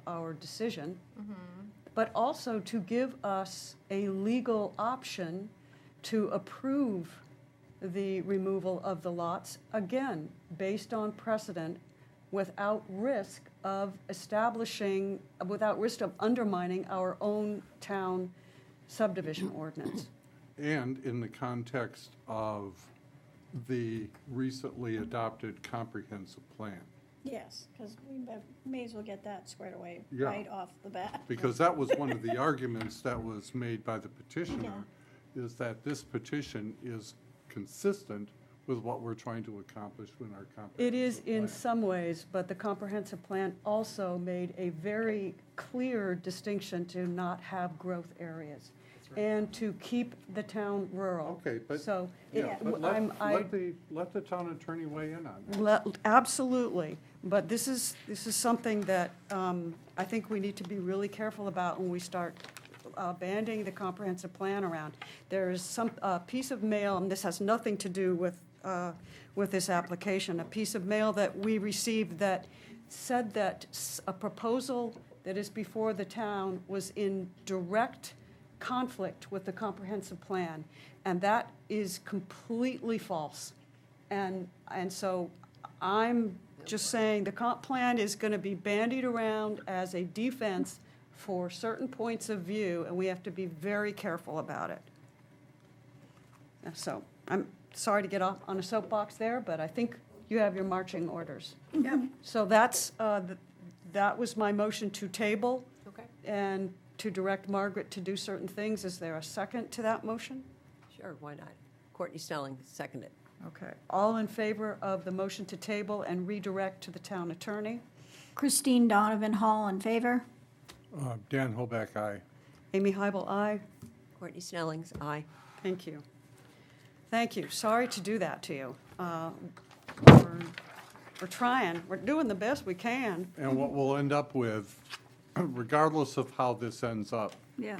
our decision, but also to give us a legal option to approve the removal of the lots, again, based on precedent, without risk of undermining our own town subdivision ordinance. And in the context of the recently adopted comprehensive plan. Yes, because we may as well get that squared away Yeah. right off the bat. Because that was one of the arguments that was made by the petitioner, is that this petition is consistent with what we're trying to accomplish in our comprehensive plan. It is in some ways, but the comprehensive plan also made a very clear distinction to not have growth areas and to keep the town rural. Okay, but, So, yeah, but let the town attorney weigh in on that. absolutely, but this is something that I think we need to be really careful about when we start banding the comprehensive plan around. There is some piece of mail, and this has nothing to do with this application, a piece of mail that we received that said that a proposal that is before the town was in direct conflict with the comprehensive plan, and that is completely false. And so I'm just saying the comp plan is going to be bandied around as a defense for certain points of view, and we have to be very careful about it. So I'm sorry to get off on a soapbox there, but I think You have your marching orders. Yep. So that was my motion to table Okay. and to direct Margaret to do certain things. Is there a second to that motion? Sure, why not? Courtney Snelling, seconded. Okay. All in favor of the motion to table and redirect to the town attorney? Christine Donovan Hall in favor? Dan Holback, aye. Amy Hybel, aye. Courtney Snelling's aye. Thank you. Thank you. Sorry to do that to you. We're trying. We're doing the best we can. And what we'll end up with, regardless of how this ends up, Yeah.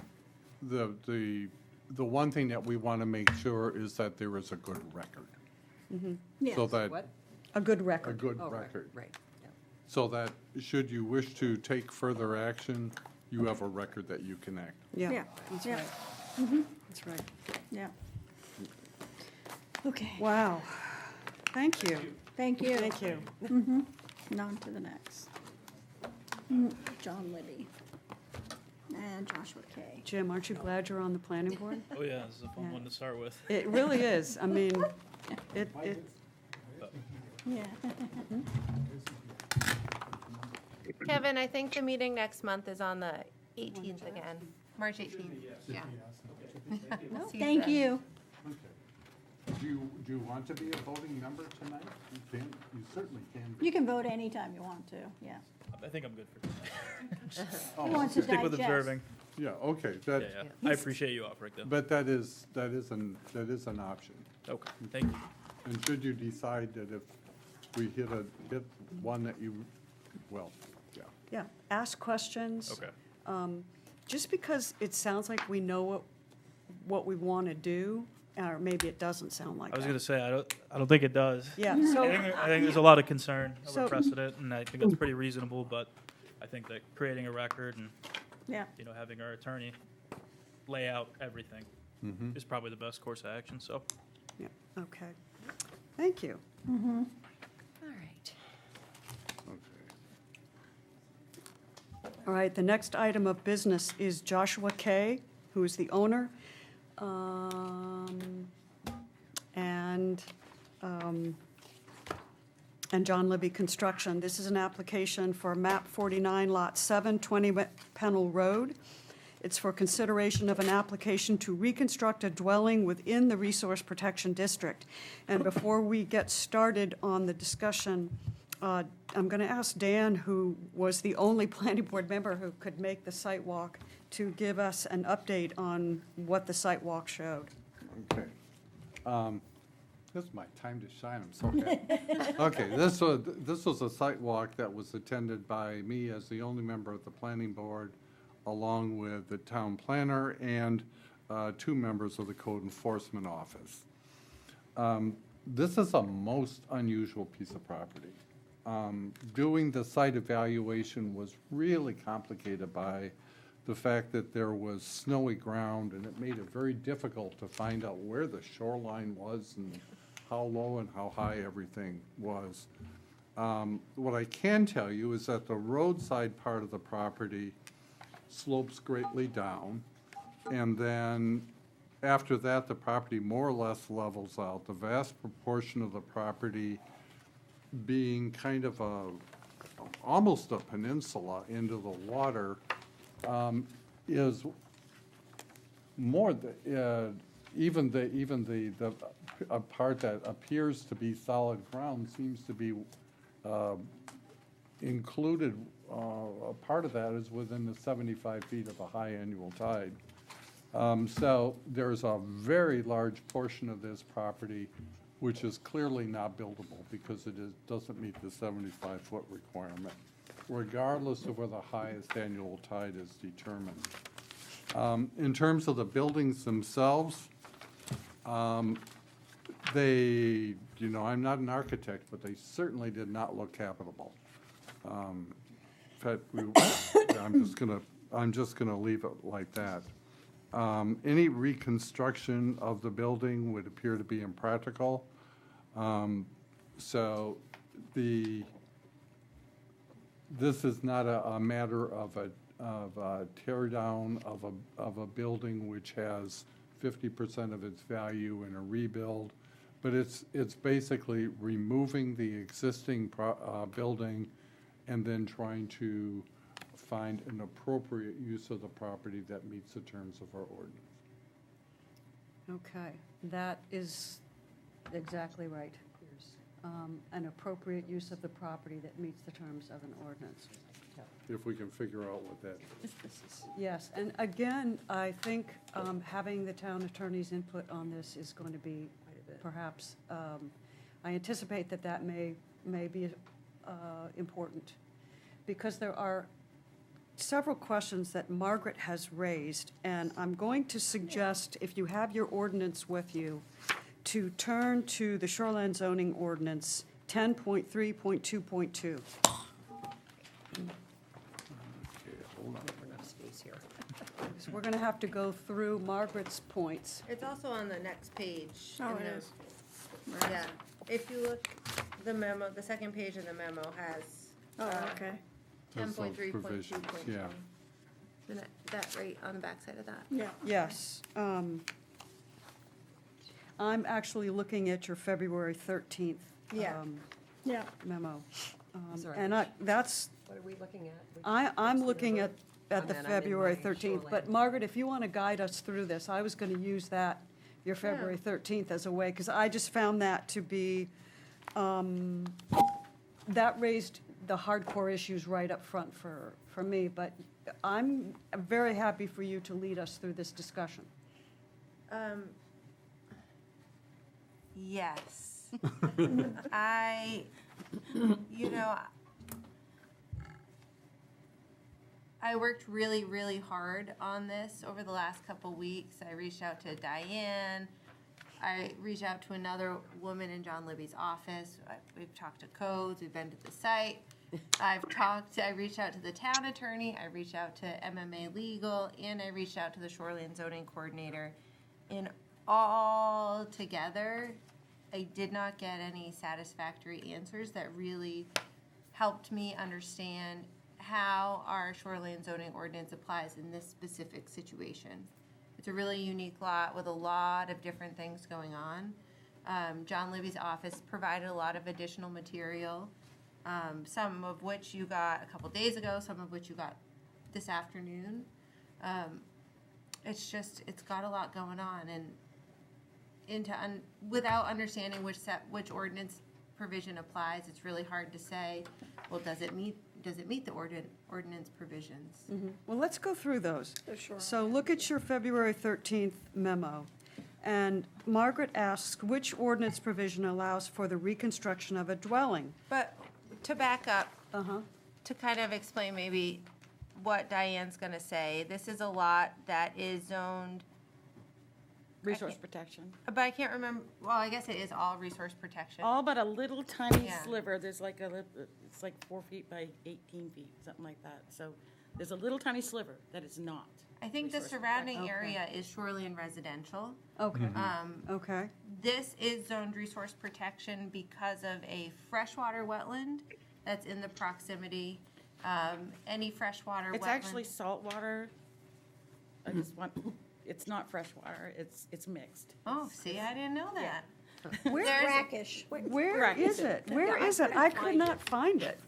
the one thing that we want to make sure is that there is a good record. Yes. So that, What? A good a record. good Oh, right, record. right, yeah. So that should you wish to take further action, you have a record that you can act. Yeah, Yeah. that's Yeah. right. That's right. Yeah. Okay, Wow. Thank you. thank you. Thank you. And on to the next. John Libby. And Joshua Kay. Jim, aren't you glad you're on the planning board? Oh, yeah, this is a fun Yeah. one to start with. It really is. I mean, it, Yeah. Kevin, I think the meeting next month is on the 18th again, March 18th. Yeah. See Thank then. you. Do you want to be a voting member tonight? You can, you certainly can be. You can vote anytime you want to, yeah. I think I'm good for tonight. He wants to Stick with digest. observing. Yeah, okay, Yeah, that, yeah. I appreciate you offering that. but that is an option. Okay, thank you. And should you decide that if we hit one that you, well, yeah. yeah, ask questions. Okay. Just because it sounds like we know what we want to do, or maybe it doesn't sound like I was that. gonna say, I don't think it does. Yeah, I so, think there's a lot of concern So- over precedent, and I think that's pretty reasonable, but I think that creating a record and, Yeah. you know, having our attorney lay out everything is probably the best course of action, so. yeah, okay. Thank you. All right. Okay. All right, the next item of business is Joshua Kay, who is the owner, and John Libby Construction. This is an application for map 49, lot 7, 20 Pennell Road. It's for consideration of an application to reconstruct a dwelling within the Resource Protection District. And before we get started on the discussion, I'm going to ask Dan, who was the only planning board member who could make the site walk, to give us an update on what the site walk showed. Okay. This is my time to shine, I'm so happy. Okay, this was a site walk that was attended by me as the only member of the planning board, along with the town planner and 2 members of the code enforcement office. This is a most unusual piece of property. Doing the site evaluation was really complicated by the fact that there was snowy ground, and it made it very difficult to find out where the shoreline was and how low and how high everything was. What I can tell you is that the roadside part of the property slopes greatly down, and then after that, the property more or less levels out. The vast proportion of the property being kind of almost a peninsula into the water, is more, even the a part that appears to be solid ground seems to be included, a part of that is within the 75 feet of a high annual tide. So there's a very large portion of this property which is clearly not buildable because it doesn't meet the 75-foot requirement, regardless of where the highest annual tide is determined. In terms of the buildings themselves, they, you know, I'm not an architect, but they certainly did not look habitable. In fact, I'm just gonna leave it like that. Any reconstruction of the building would appear to be impractical. So this is not a matter of a tear down of a building which has 50% of its value in a rebuild. But it's basically removing the existing building and then trying to find an appropriate use of the property that meets the terms of our ordinance. Okay, that is exactly right. An appropriate use of the property that meets the terms of an ordinance. If we can figure out what that is. Yes, and again, I think having the town attorney's input on this is going to be perhaps, I anticipate that that may be important, because there are several questions that Margaret has raised, and I'm going to suggest, if you have your ordinance with you, to turn to the shoreline zoning ordinance 10.3.2.2. Enough space here. So we're going to have to go through Margaret's points. It's also on the next page. Oh, in it the- is. Yeah, if you look, the memo, the second page of the memo has. Oh, okay. Has those 10.3.2.2. provisions, yeah. Isn't that right on the backside of that? Yeah. Yes. I'm actually looking at your February 13th Yeah. Yeah. memo. Sorry, And that's, What are we looking at? I'm looking at the And then I'm in February my 13th. But shoreline. Margaret, if you want to guide us through this, I was going to use that, your February 13th as a way, because I just found that to be, that raised the hardcore issues right up front for me. But I'm very happy for you to lead us through this discussion. Yes. You know, I worked really, really hard on this over the last couple weeks. I reached out to Diane. I reached out to another woman in John Libby's office. We've talked to codes, we've been to the site. I reached out to the town attorney, I reached out to MMA Legal, and I reached out to the shoreline zoning coordinator. And all together, I did not get any satisfactory answers that really helped me understand how our shoreline zoning ordinance applies in this specific situation. It's a really unique lot with a lot of different things going on. John Libby's office provided a lot of additional material, some of which you got a couple days ago, some of which you got this afternoon. It's got a lot going on, and without understanding which ordinance provision applies, it's really hard to say, well, does it meet the ordinance provisions? Well, let's go through those. Sure. So look at your February 13th memo. And Margaret asks, which ordinance provision allows for the reconstruction of a dwelling? But to back up, Uh-huh. to kind of explain maybe what Diane's gonna say, this is a lot that is zoned, Resource protection. but I can't remember, well, I guess it is all resource protection. All but a little tiny Yeah. sliver, there's like it's like 4 feet by 18 feet, something like that. So there's a little tiny sliver that is not. I think the resource surrounding Okay. area is shoreline residential. Okay, okay, This is zoned resource protection because of a freshwater wetland that's in the proximity. Any freshwater wetland. It's actually saltwater. I just want, it's not freshwater, it's mixed. Oh, see, I didn't know that. where, There's- Brackish. where Right. is it? Where is it? I could not find it.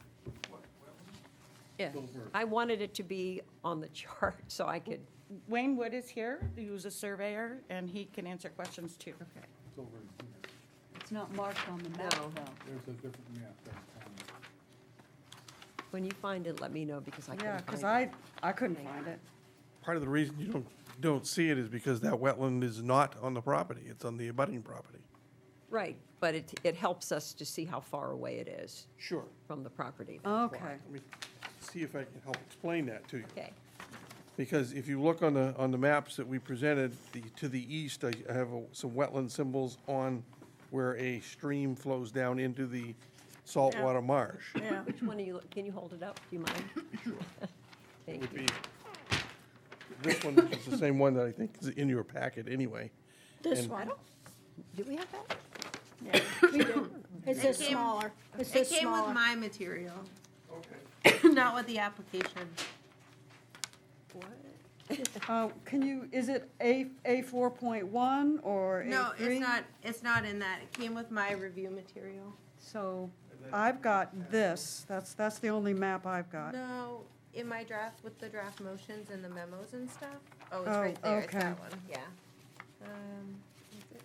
Yeah, I wanted it to be on the chart so I could, Wayne Wood is here, he was a surveyor, and he can answer questions too. It's over here. It's not marked on the map, No. though. There's a different map that's on it. when you find it, let me know because I Yeah, couldn't because find it. I couldn't find it. Part of the reason you don't see it is because that wetland is not on the property, it's on the abutting property. Right, but it helps us to see how far away it is Sure. from the property. Okay, Let me see if I can help explain that to you. Okay, Because if you look on the maps that we presented, to the east, I have some wetland symbols on where a stream flows down into the saltwater marsh. Yeah. which one are you, can you hold it up, do you mind? Thank Would you. be this one, which is the same one that I think is in your packet anyway. This And- one. Do we have that? Yeah, we do. It's this came- smaller. It's It this came with smaller. my material, Okay. not with the application. What? Can you, is it A 4.1 or A3? No, it's not in that. It came with my review material. So I've got this, that's the only map I've got. No, in my draft with the draft motions and the memos and stuff. Oh, it's Oh, right there. It's okay. that one, yeah. Is it?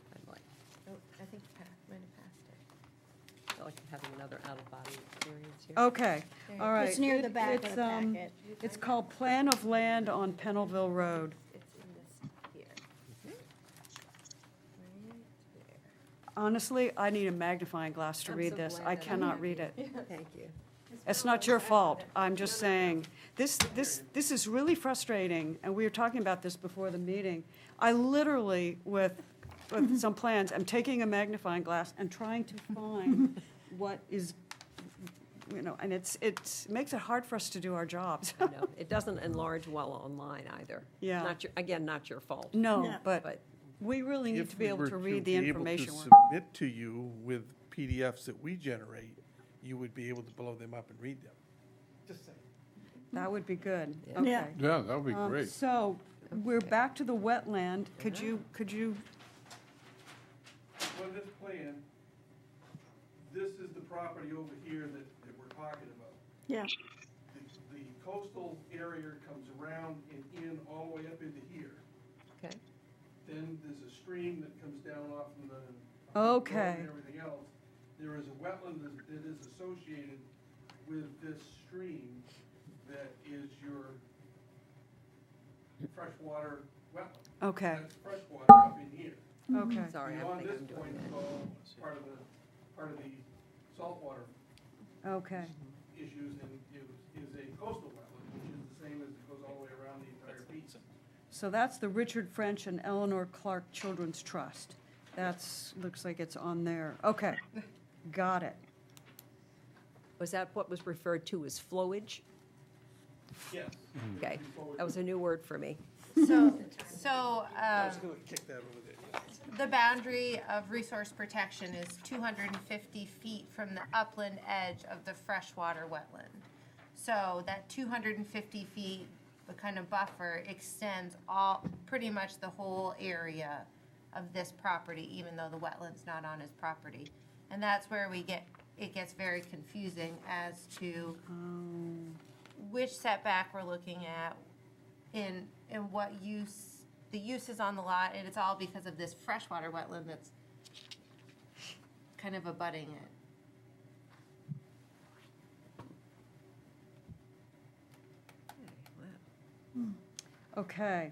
Oh, I think might have passed it. I feel like I'm having another out-of-body experience here. Okay, all right. It's near the back of It's, the packet. It's called Plan of Land on Pennellville Road. It's in this here. Right there. Honestly, I need a magnifying glass to I'm read so this. glad I that I cannot have read you. it. Thank you. It's not your fault. I'm just saying, this is really frustrating, and we were talking about this before the meeting. I literally, with some plans, am taking a magnifying glass and trying to find what is, and it makes it hard for us to do our jobs. I know. It doesn't enlarge well online either. Yeah. Again, not your fault. No, Yeah. but we really need If to be we able were to read the be able to information. we're- Submit to you with PDFs that we generate, you would be able to blow them up and read them. Just saying. That would be good. Yeah. Okay. Yeah. Yeah, that would be great. So, we're back to the wetland. Could you, On this plan, this is the property over here that we're talking about. Yeah, The coastal area comes around and in all the way up into here. Okay. Then there's a stream that comes down off from the. Okay. And everything else. There is a wetland that is associated with this stream that is your freshwater wetland. okay, That's freshwater up in here. okay, Sorry, I Beyond think this I'm doing point, that. it's all part of the saltwater okay. issues and is a coastal wetland, which is the same as it goes all the way around the entire piece. So that's the Richard French and Eleanor Clark Children's Trust. Looks like it's on there. Okay, got it. Was that what was referred to as flowage? Yes. Okay, that was a new word for me. So, I was gonna kick that over there. the boundary of resource protection is 250 feet from the upland edge of the freshwater wetland. So that 250 feet, the kind of buffer, extends pretty much the whole area of this property, even though the wetland's not on his property. And that's where it gets very confusing as to which setback we're looking at, in what use, the uses on the lot, and it's all because of this freshwater wetland that's kind of abutting it. Okay,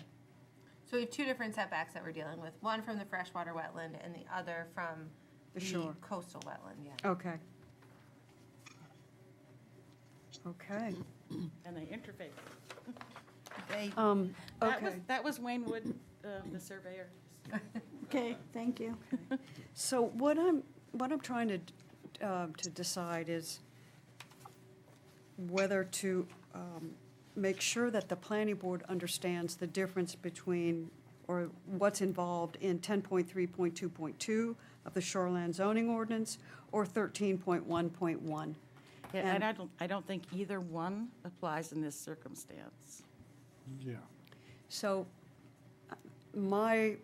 So we have two different setbacks that we're dealing with, one from the freshwater wetland and the other from The the shore. coastal wetland, yeah. okay. Okay, And they interface. They, okay. That was Wayne Wood, the surveyor. okay, thank you. So what I'm trying to decide is whether to make sure that the planning board understands the difference between, or what's involved in 10.3.2.2 of the shoreline zoning ordinance, or 13.1.1. Yeah, And- and I don't think either one applies in this circumstance. Yeah. So my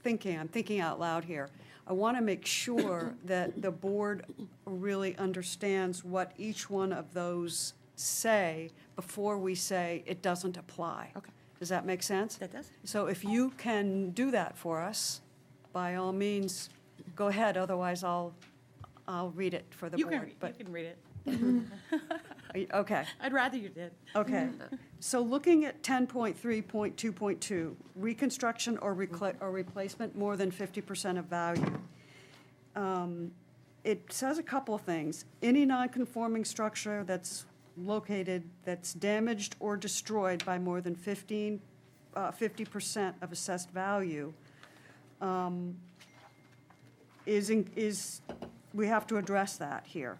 thinking, I'm thinking out loud here, I want to make sure that the board really understands what each one of those say before we say it doesn't apply. Okay. Does that make sense? That does. So if you can do that for us, by all means, go ahead, otherwise I'll read it for the You board. can read it. Okay. I'd rather you did. Okay, so looking at 10.3.2.2, reconstruction or replacement more than 50% of value. It says a couple of things. Any non-conforming structure that's damaged or destroyed by more than 50% of assessed value we have to address that here.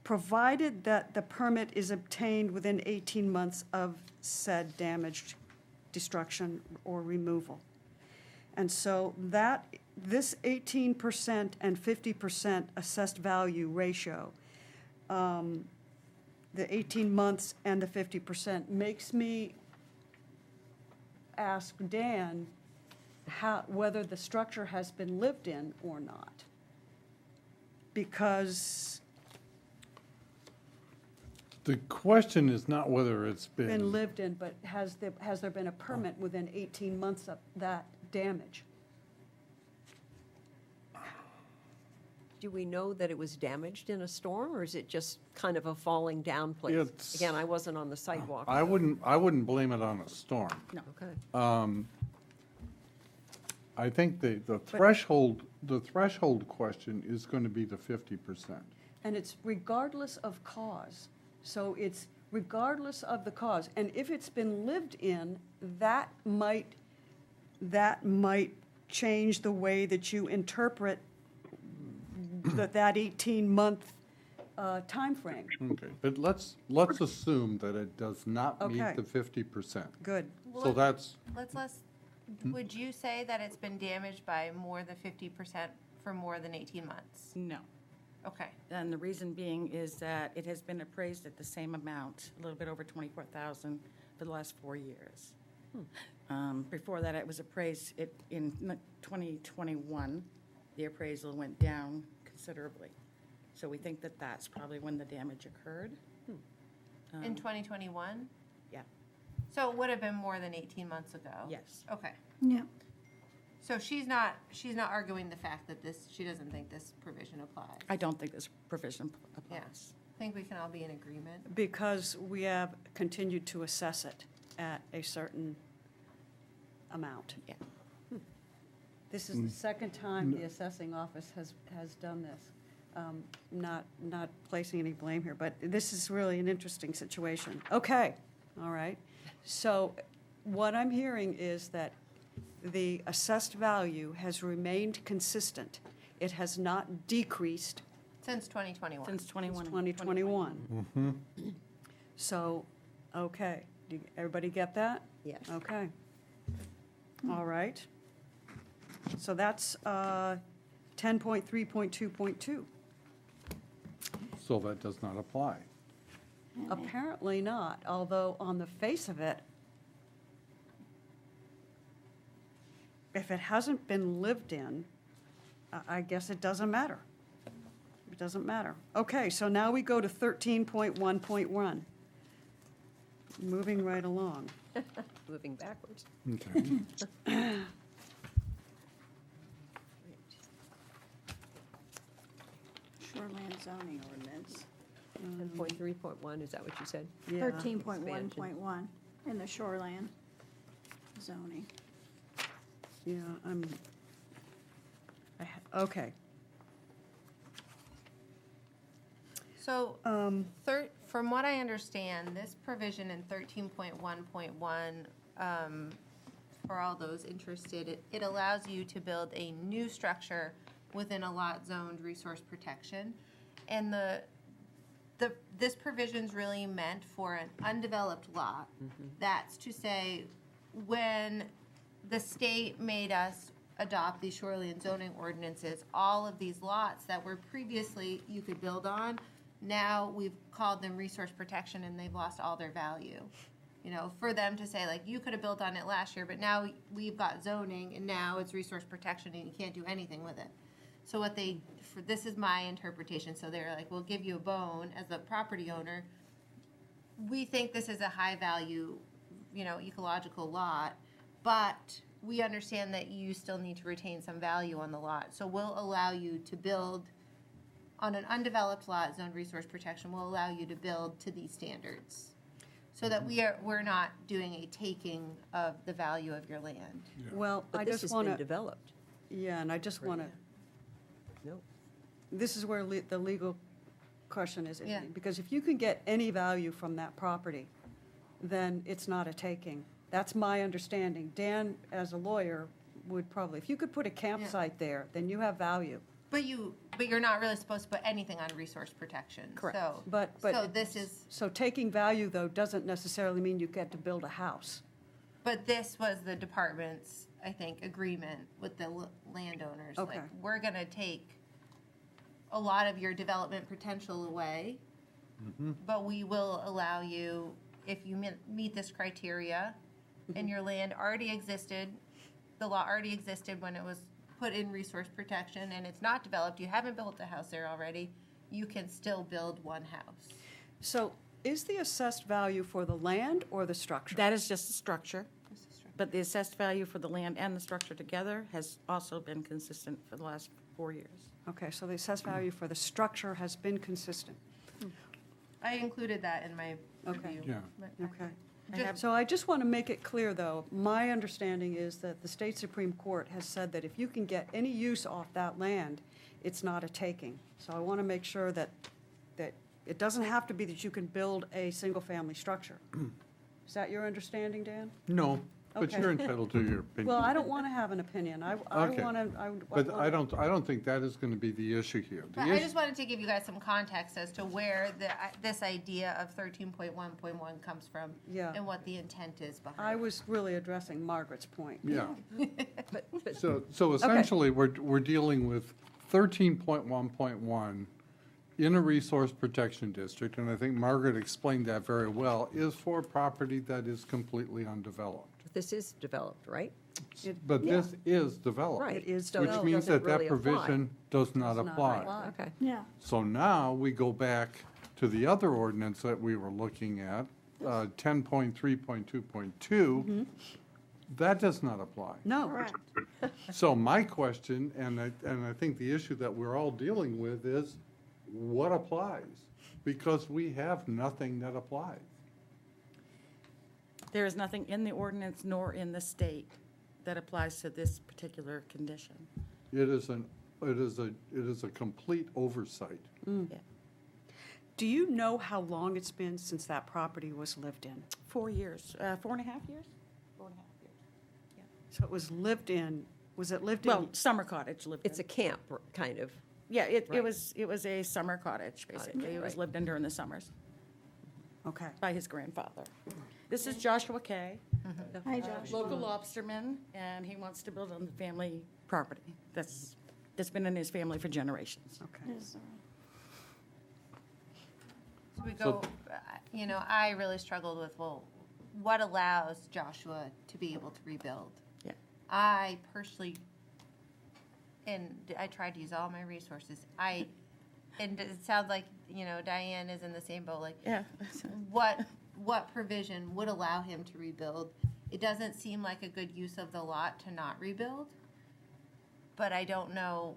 Provided that the permit is obtained within 18 months of said damaged, destruction, or removal. And so this 18% and 50% assessed value ratio the 18 months and the 50% makes me ask Dan whether the structure has been lived in or not. Because The question is not whether it's been lived in, but has there been a permit within 18 months of that damage? Do we know that it was damaged in a storm, or is it just kind of a falling down place? It's- Again, I wasn't on the sidewalk. I wouldn't blame it on a storm. Okay. I think the threshold question is going to be the 50%. And it's regardless of cause. So it's regardless of the cause. And if it's been lived in, that might change the way that you interpret that 18-month timeframe. Okay, but let's assume that it does not meet Okay. the 50%. Good. So that's, Would you say that it's been damaged by more than 50% for more than 18 months? No. Okay. And the reason being is that it has been appraised at the same amount, a little bit over 24,000 for the last 4 years. Before that, it was appraised in 2021. The appraisal went down considerably. So we think that that's probably when the damage occurred. In 2021? Yeah, So it would have been more than 18 months ago? yes. Okay. Yeah. So she's not arguing the fact that she doesn't think this provision applies? I don't think this provision Yeah. applies. I think we can all be in agreement. Because we have continued to assess it at a certain amount. Yeah. This is the second time the assessing office has done this. Not placing any blame here, but this is really an interesting situation. Okay, all right. So what I'm hearing is that the assessed value has remained consistent. It has not decreased Since 2021? Since 21. 2021. So, okay, everybody get that? Yes. Okay. All right. So that's 10.3.2.2. So that does not apply. Apparently not, although on the face of it, if it hasn't been lived in, I guess it doesn't matter. It doesn't matter. Okay, so now we go to 13.1.1. Moving right along. Moving backwards. Okay. Shoreland zoning ordinance, 10.3.1, is that what you said? Yeah. 13.1.1 in the shoreland zoning. Yeah, okay. So, from what I understand, this provision in 13.1.1, for all those interested, it allows you to build a new structure within a lot zoned resource protection. And this provision's really meant for an undeveloped lot. That's to say, when the state made us adopt these shoreline zoning ordinances, all of these lots that were previously you could build on, now we've called them resource protection and they've lost all their value. You know, for them to say, like, you could have built on it last year, but now we've got zoning and now it's resource protection and you can't do anything with it. So this is my interpretation, so they're like, we'll give you a bone as a property owner. We think this is a high value, ecological lot, but we understand that you still need to retain some value on the lot. So we'll allow you to build on an undeveloped lot, zoned resource protection, will allow you to build to these standards. So that we're not doing a taking of the value of your land. Well, I But this just has want been to, developed. yeah, and I just want to, No. this is where the legal question is. Yeah. Because if you can get any value from that property, then it's not a taking. That's my understanding. Dan, as a lawyer, would probably, if you could put a campsite there, then you have value. But you're not really supposed to put anything on resource protection. Correct. So, But so this is, So taking value, though, doesn't necessarily mean you get to build a house. but this was the department's, I think, agreement with the landowners. Okay. Like, we're gonna take a lot of your development potential away, but we will allow you, if you meet this criteria, and your land already existed, the lot already existed when it was put in resource protection, and it's not developed, you haven't built a house there already, you can still build one house. So is the assessed value for the land or the structure? That is just the structure, but the assessed value for the land and the structure together has also been consistent for the last 4 years. Okay, so the assessed value for the structure has been consistent. I included that in my Okay. review. Yeah. but- Okay. I have- So I just want to make it clear, though, my understanding is that the state Supreme Court has said that if you can get any use off that land, it's not a taking. So I want to make sure that it doesn't have to be that you can build a single-family structure. Is that your understanding, Dan? No, but Okay. you're entitled to your opinion. Well, I don't want to have an opinion. I Okay. want to. But I don't think that is going to be the issue here. The But I issue- just wanted to give you guys some context as to where this idea of 13.1.1 comes from. Yeah. And what the intent is behind it. I was really addressing Margaret's point. Yeah. But So essentially, we're dealing with 13.1.1 in a resource protection district, and I think Margaret explained that very well, is for property that is completely undeveloped. this is developed, right? But this is developed. Right. It is So Which developed. means doesn't that that really apply. provision does not Does not apply. apply. Okay. Yeah. So now we go back to the other ordinance that we were looking at, 10.3.2.2. That does not apply. No. Correct. So my question, and I think the issue that we're all dealing with is, what applies? Because we have nothing that applies. There is nothing in the ordinance nor in the state that applies to this particular condition. It is a complete oversight. Yeah. Do you know how long it's been since that property was lived in? 4 years, 4.5 years? 4.5 years. So it was lived in, was it lived Well, in? summer cottage lived in. It's a camp, kind of. Yeah, it Right. was a summer cottage, basically. It was right. lived in during the summers Okay. by his grandfather. This is Joshua Kay, Hi, Josh. local lobsterman, and he wants to build on the family property. That's been in his family for generations. Okay. Is, So we go, I really struggled with, well, what allows Joshua to be able to rebuild? Yeah. I personally, and I tried to use all my resources, and it sounds like, Diane is in the same boat, like, Yeah. what provision would allow him to rebuild? It doesn't seem like a good use of the lot to not rebuild, but I don't know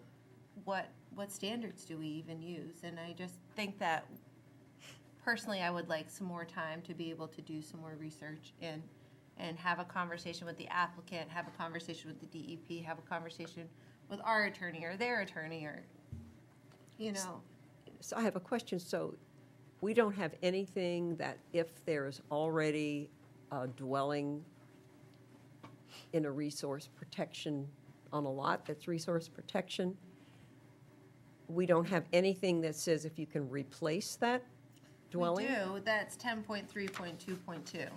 what standards do we even use? And I just think that, personally, I would like some more time to be able to do some more research and have a conversation with the applicant, have a conversation with the DEP, have a conversation with our attorney or their attorney, or, So I have a question. So we don't have anything that if there's already a dwelling in a resource protection on a lot that's resource protection, we don't have anything that says if you can replace that dwelling? We do, that's 10.3.2.2.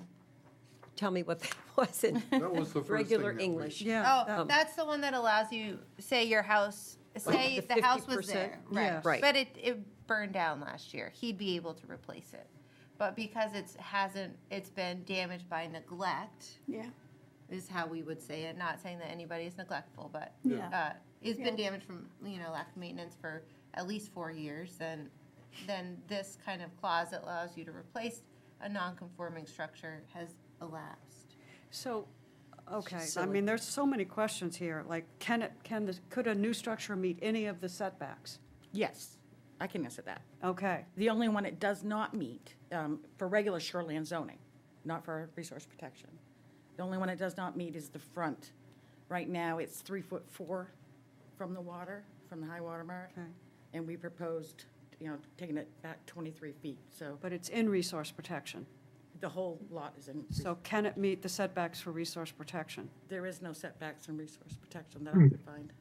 Tell me what that was in That was the first thing regular that we- English. Yeah. Oh, that's the one that allows you, say your house, say the the house was 50%? there. Yes. Right. But it burned down last year. He'd be able to replace it. But because it's been damaged by neglect, yeah. is how we would say it. Not saying that anybody is neglectful, but Yeah. it's Yeah. been damaged from, lack of maintenance for at least 4 years, then this kind of clause that allows you to replace a non-conforming structure has elapsed. So, okay, I Silly. mean, there's so many questions here, like, could a new structure meet any of the setbacks? Yes, I can answer that. Okay, The only one it does not meet, for regular shoreline zoning, not for resource protection. The only one it does not meet is the front. Right now, it's 3'4" from the water, from the high water mark. okay, And we proposed, taking it back 23 feet. So but it's in resource protection. the whole lot is in, So can it meet the setbacks for resource protection? there is no setbacks in resource protection that I could find.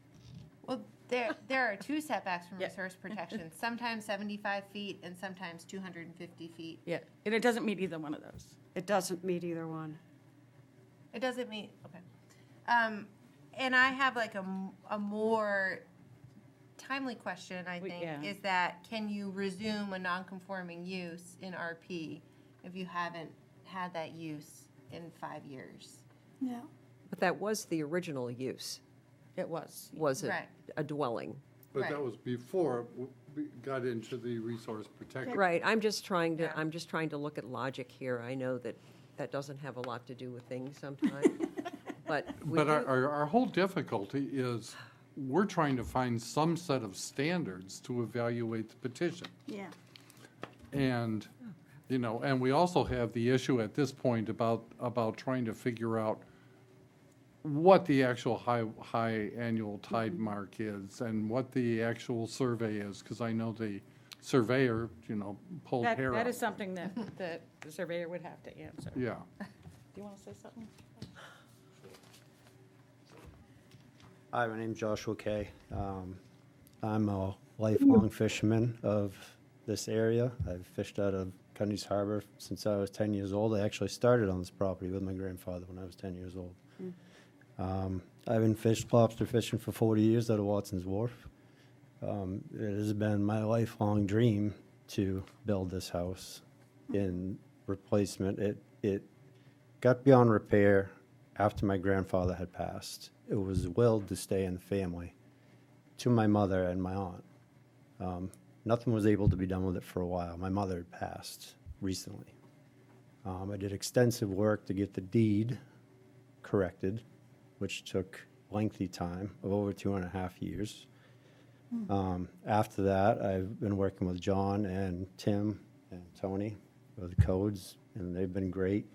Well, there are two setbacks from Yeah. resource protection, sometimes 75 feet and sometimes 250 feet. Yeah, and it doesn't meet either one of those. It doesn't meet either one. It doesn't mean, okay. And I have like a more timely question, I think, yeah. is that can you resume a non-conforming use in RP if you haven't had that use in 5 years? Yeah. But that was the original use, It was. was it? Right. A dwelling. But that Right. was before we got into the resource protection. Right, I'm just trying to, Yeah. I'm just trying to look at logic here. I know that that doesn't have a lot to do with things sometimes. But we But do, our whole difficulty is, we're trying to find some set of standards to evaluate the petition. Yeah. And, you know, and we also have the issue at this point about trying to figure out what the actual high annual tide mark is and what the actual survey is, because I know the surveyor, you know, pulled hair out. That is something that the surveyor would have to answer. Yeah. Do you want to say something? Hi, my name's Joshua Kay. I'm a lifelong fisherman of this area. I've fished out of Cundy's Harbor since I was 10 years old. I actually started on this property with my grandfather when I was 10 years old. I've been lobster fishing for 40 years out of Watson's Wharf. It has been my lifelong dream to build this house in replacement. It got beyond repair after my grandfather had passed. It was willed to stay in the family to my mother and my aunt. Nothing was able to be done with it for a while. My mother had passed recently. I did extensive work to get the deed corrected, which took lengthy time of over 2.5 years. After that, I've been working with John and Tim and Tony with codes, and they've been great.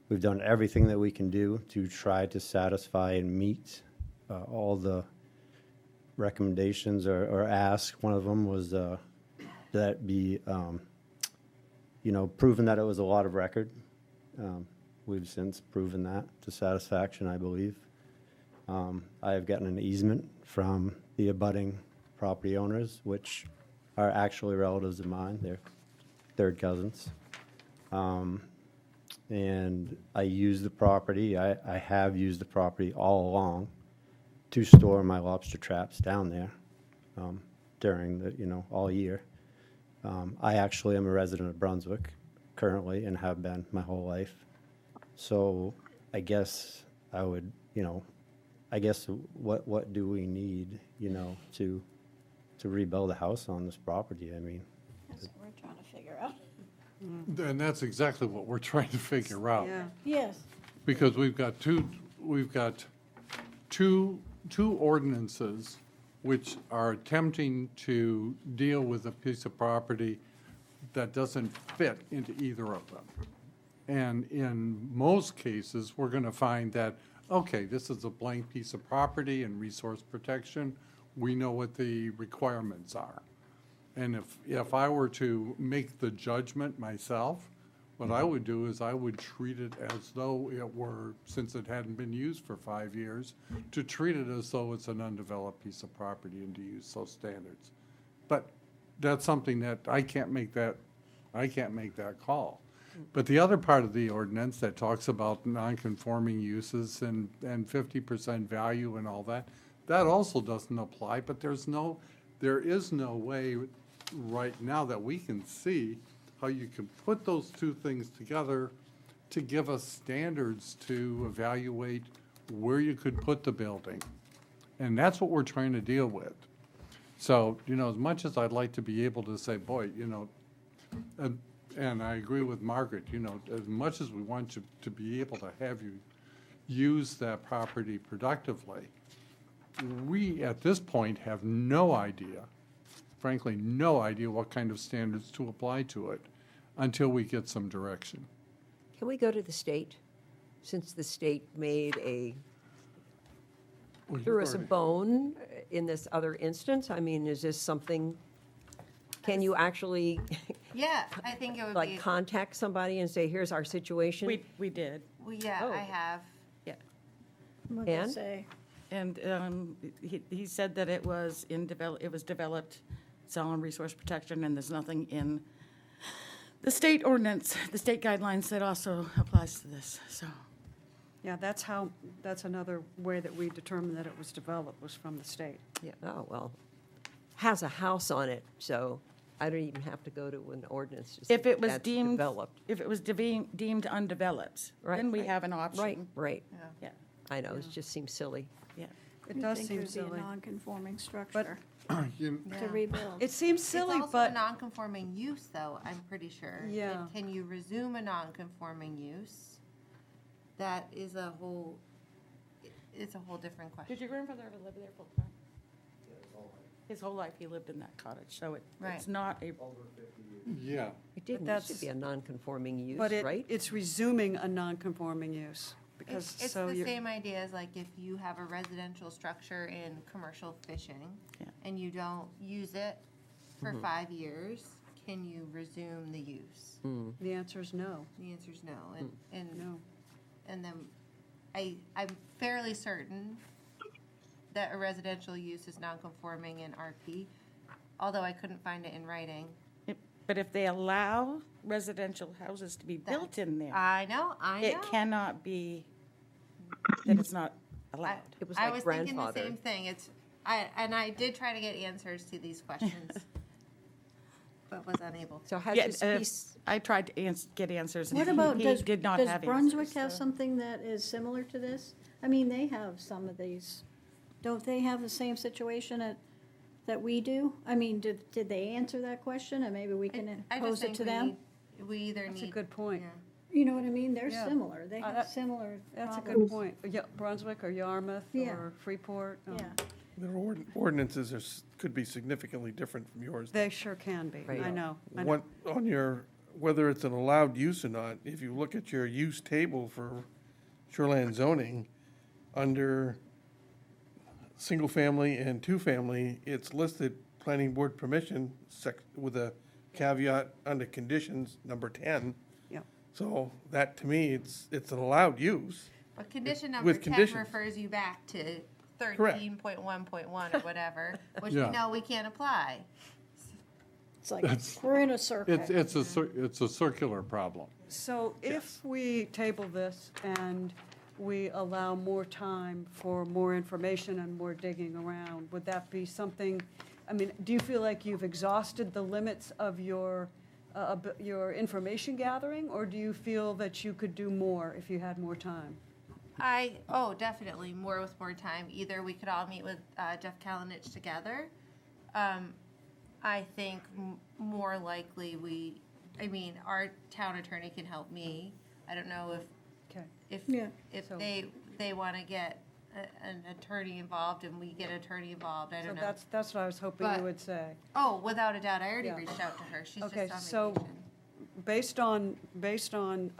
We've done everything that we can do to try to satisfy and meet all the recommendations or ask. One of them was that be, proven that it was a lot of record. We've since proven that to satisfaction, I believe. I have gotten an easement from the abutting property owners, which are actually relatives of mine. They're third cousins. And I use the property, I have used the property all along to store my lobster traps down there during the, all year. I actually am a resident of Brunswick currently and have been my whole life. So I guess I would, what do we need, to rebuild a house on this property? I mean, That's what we're trying to figure out. And that's exactly what we're trying to figure out. Yeah. Yes. Because we've got two ordinances which are attempting to deal with a piece of property that doesn't fit into either of them. And in most cases, we're going to find that, okay, this is a blank piece of property and resource protection. We know what the requirements are. And if I were to make the judgment myself, what I would do is I would treat it as though it were, since it hadn't been used for 5 years, to treat it as though it's an undeveloped piece of property and to use those standards. But that's something that I can't make that call. But the other part of the ordinance that talks about non-conforming uses and 50% value and all that, that also doesn't apply, but there is no way right now that we can see how you can put those two things together to give us standards to evaluate where you could put the building. And that's what we're trying to deal with. So, as much as I'd like to be able to say, boy, and I agree with Margaret, as much as we want you to be able to have you use that property productively, we, at this point, have no idea, frankly, no idea what kind of standards to apply to it until we get some direction. can we go to the state? Since the state threw us a bone in this other instance? I mean, is this something, can you actually, Yeah, I think it would like, be, contact somebody and say, here's our situation? We did. well, yeah, Oh. I have. Yeah. What did it And? say? And he said that it was it was developed, it's all in resource protection, and there's nothing in the state ordinance, the state guidelines that also applies to this, so. Yeah, that's another way that we determined that it was developed, was from the state. Oh, well, has a house on it, so I don't even have to go to an ordinance to see If it was that's deemed, developed. if it was deemed undeveloped, Right, then we right. have an option. Right, right. Yeah, I know, it just seems silly. yeah. It does seem I think there'd silly. be a non-conforming structure You- to rebuild. It seems silly, It's also but a non-conforming use, though, I'm pretty sure. Yeah. And can you resume a non-conforming use? That is a whole, it's a whole different question. Did your grandfather ever live there full time? His whole life he lived in that cottage, so it's Right. not a, Yeah, It didn't used that's- to be a non-conforming use, but right? it's resuming a non-conforming use, because, It's so the you're, same idea as like if you have a residential structure in commercial fishing Yeah. and you don't use it for Mm-hmm. 5 years, can you resume the use? the answer is no, The answer is no. And no. and then I'm fairly certain that a residential use is non-conforming in RP, although I couldn't find it in writing. but if they allow residential houses to be built in there, I know. it cannot be that it's not allowed. It was I like was thinking the grandfather. same thing. I did try to get answers to these questions, but was unable. So has Yeah, this piece, I tried to get answers, and What about, he does, did not does have Brunswick answers, have so- something that is similar to this? I mean, they have some of these, don't they have the same situation that we do? I mean, did they answer that question, and maybe we can I just pose it think to them? we either need. That's a good point. yeah. You know what I mean? They're Yeah. similar, they have that- similar That's a problems. good point. Yeah, Brunswick or Yarmouth Yeah. or Freeport. Yeah, their ordinances could be significantly different from yours. They sure can be, Right. I know. What, on your, whether it's an allowed use or not, if you look at your use table for shoreline zoning, under single-family and two-family, it's listed planning board permission with a caveat under conditions, number 10. Yep. So that, to me, it's an allowed use. But condition number With 10 conditions. refers you back to Correct. 13.1.1 or whatever, which we Yeah. know we can't apply. it's like, we're in a circle. It's a circular problem. So if we table this and we allow more time for more information and more digging around, would that be something, I mean, do you feel like you've exhausted the limits of your information gathering? Or do you feel that you could do more if you had more time? Definitely, more with more time. Either we could all meet with Jeff Kalinich together. I think more likely our town attorney can help me. I don't know Okay. Yeah. if So- they want to get an attorney involved and we get attorney involved. I So don't know. that's what I was hoping But- you would say. Oh, without a doubt. I already Yeah. reached out to her. She's Okay, just on so- vacation. Based on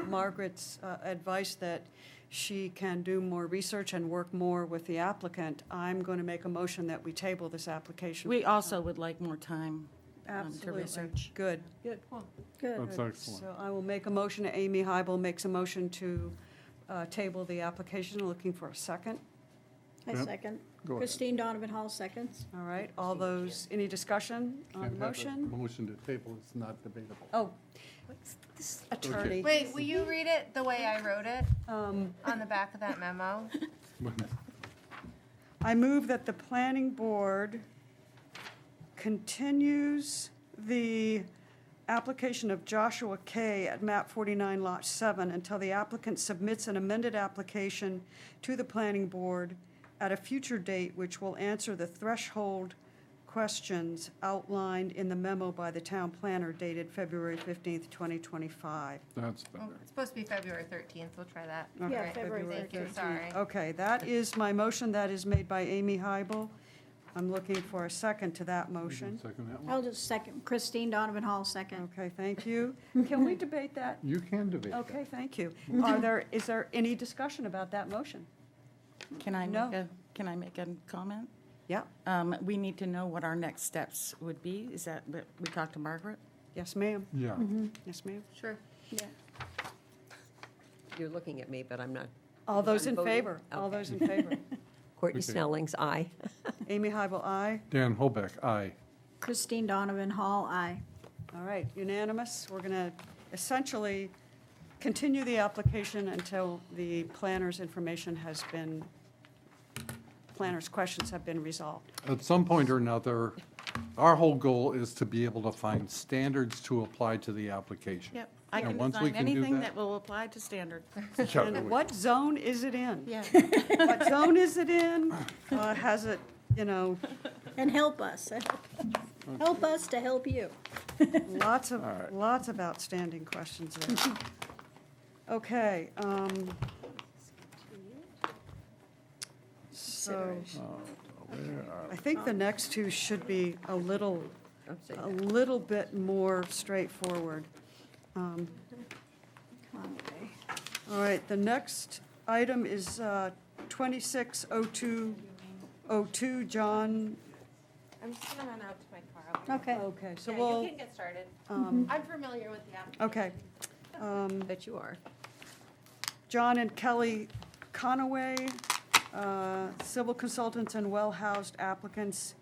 Margaret's advice that she can do more research and work more with the applicant, I'm going to make a motion that we table this application. We also would like more time to Absolutely. research. Good, good. Good. That's excellent. So I will make a motion, Amy Hybel makes a motion to table the application, looking for a second. I Yep. second. Go ahead. Christine Donovan Hall seconds. All right, all those, any discussion on the Can't have a motion? Motion to table, it's not debatable. Oh, this attorney. Wait, will you read it the way I wrote it Um, on the back of that memo? I move that the planning board continues the application of Joshua K. at map 49, lot 7, until the applicant submits an amended application to the planning board at a future date, which will answer the threshold questions outlined in the memo by the town planner dated February 15th, 2025. That's better. It's supposed to be February 13th. We'll try that. Okay. Yeah, All right, February Thank you, 13th. sorry. Okay, that is my motion. That is made by Amy Hybel. I'm looking for a second to that motion. Second that one? I'll just second. Christine Donovan Hall, second. Okay, thank you. Can we debate that? You can debate that. Okay, thank you. Is there any discussion about that motion? Can I No. make a comment? Yeah, We need to know what our next steps would be. Is that, what we talked to Margaret? yes, ma'am. Yeah. Yes, ma'am. Sure. Yeah. you're looking at me, but I'm not. All those in voting? favor? All Okay. those in favor? Courtney Okay. Snelling's aye. Amy Hybel, aye. Dan Hobeck, aye. Christine Donovan Hall, aye. All right, unanimous. We're going to essentially continue the application until the planner's information has been planner's questions have been resolved. At some point or another, our whole goal is to be able to find standards to apply to the application. Yep, I And can once we design can do anything that- that will apply to standard. And what zone is it in? Yeah. What zone is it in? Has it, you know, And help us. Help us to help you. lots of outstanding questions there. Okay, so I think the next two should be a little bit more straightforward. All right, the next item is 260202, John. I'm just gonna run out to my car. I'll be- Okay. Okay, so Yeah, we'll, you can get started. I'm familiar with the application. okay. Bet you are. John and Kelly Conaway, civil consultants and well-housed applicants,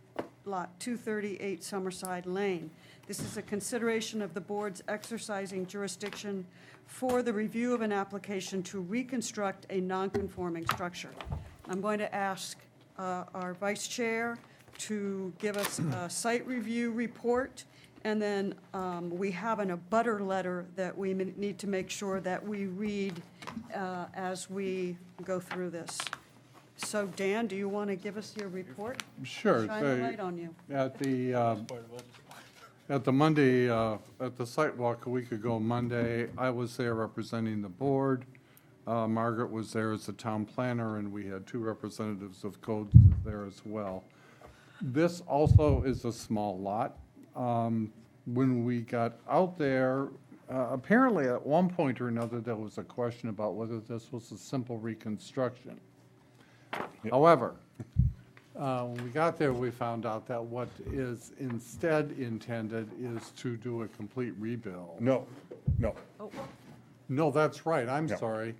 Lot 238 Summerside Lane. This is a consideration of the board's exercising jurisdiction for the review of an application to reconstruct a non-conforming structure. I'm going to ask our vice chair to give us a site review report, and then we have a butter letter that we need to make sure that we read as we go through this. So Dan, do you want to give us your report? Sure. Shine the light on you. At the Monday, at the site walk a week ago Monday, I was there representing the board. Margaret was there as the town planner, and we had two representatives of codes there as well. This also is a small lot. When we got out there, apparently at one point or another, there was a question about whether this was a simple reconstruction. However, when we got there, we found out that what is instead intended is to do a complete rebuild. No. No, that's right, I'm Yeah. sorry.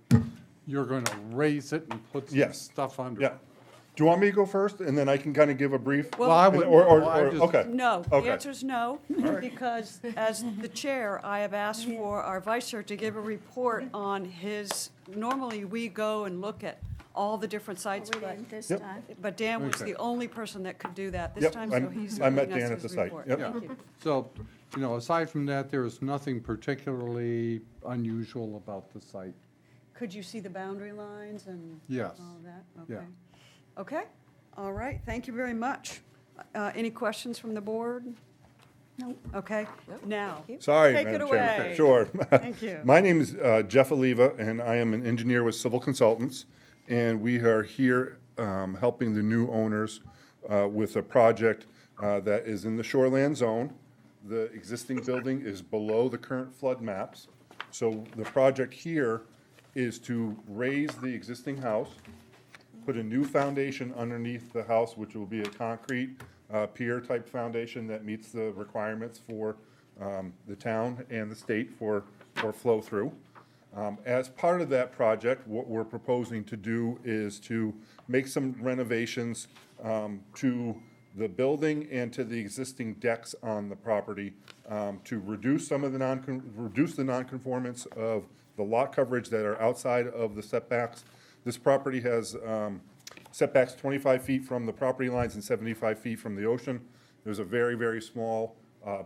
You're going to raise it and put some Yes. stuff under Yeah. it. Do you want me to go first, and then I can kind of give a brief? Well, I And- would- Or, well, I just- okay. No, the Okay. answer is no, because as the chair, I have asked for our vice chair to give a report on his, normally we go and look at all the different sites, We didn't this Yep. time. but Dan was Okay. the only person that could do that this Yep, time, so he's I met giving us Dan at the his site. report. Yep. Thank you. So, aside from that, there is nothing particularly unusual about the site. Could you see the boundary lines and Yes. all that? Yeah. Okay. Okay, all right, thank you very much. Any questions from the board? Nope. Okay, now, Sorry, Take it Madam Chairman. away. Sure. Thank you. My name is Jeff Oliva, and I am an engineer with Civil Consultants, and we are here helping the new owners with a project that is in the shoreland zone. The existing building is below the current flood maps. So the project here is to raise the existing house, put a new foundation underneath the house, which will be a concrete pier-type foundation that meets the requirements for the town and the state for flow-through. As part of that project, what we're proposing to do is to make some renovations to the building and to the existing decks on the property to reduce some of the reduce the nonconformance of the lot coverage that are outside of the setbacks. This property has setbacks 25 feet from the property lines and 75 feet from the ocean. There's a very, very small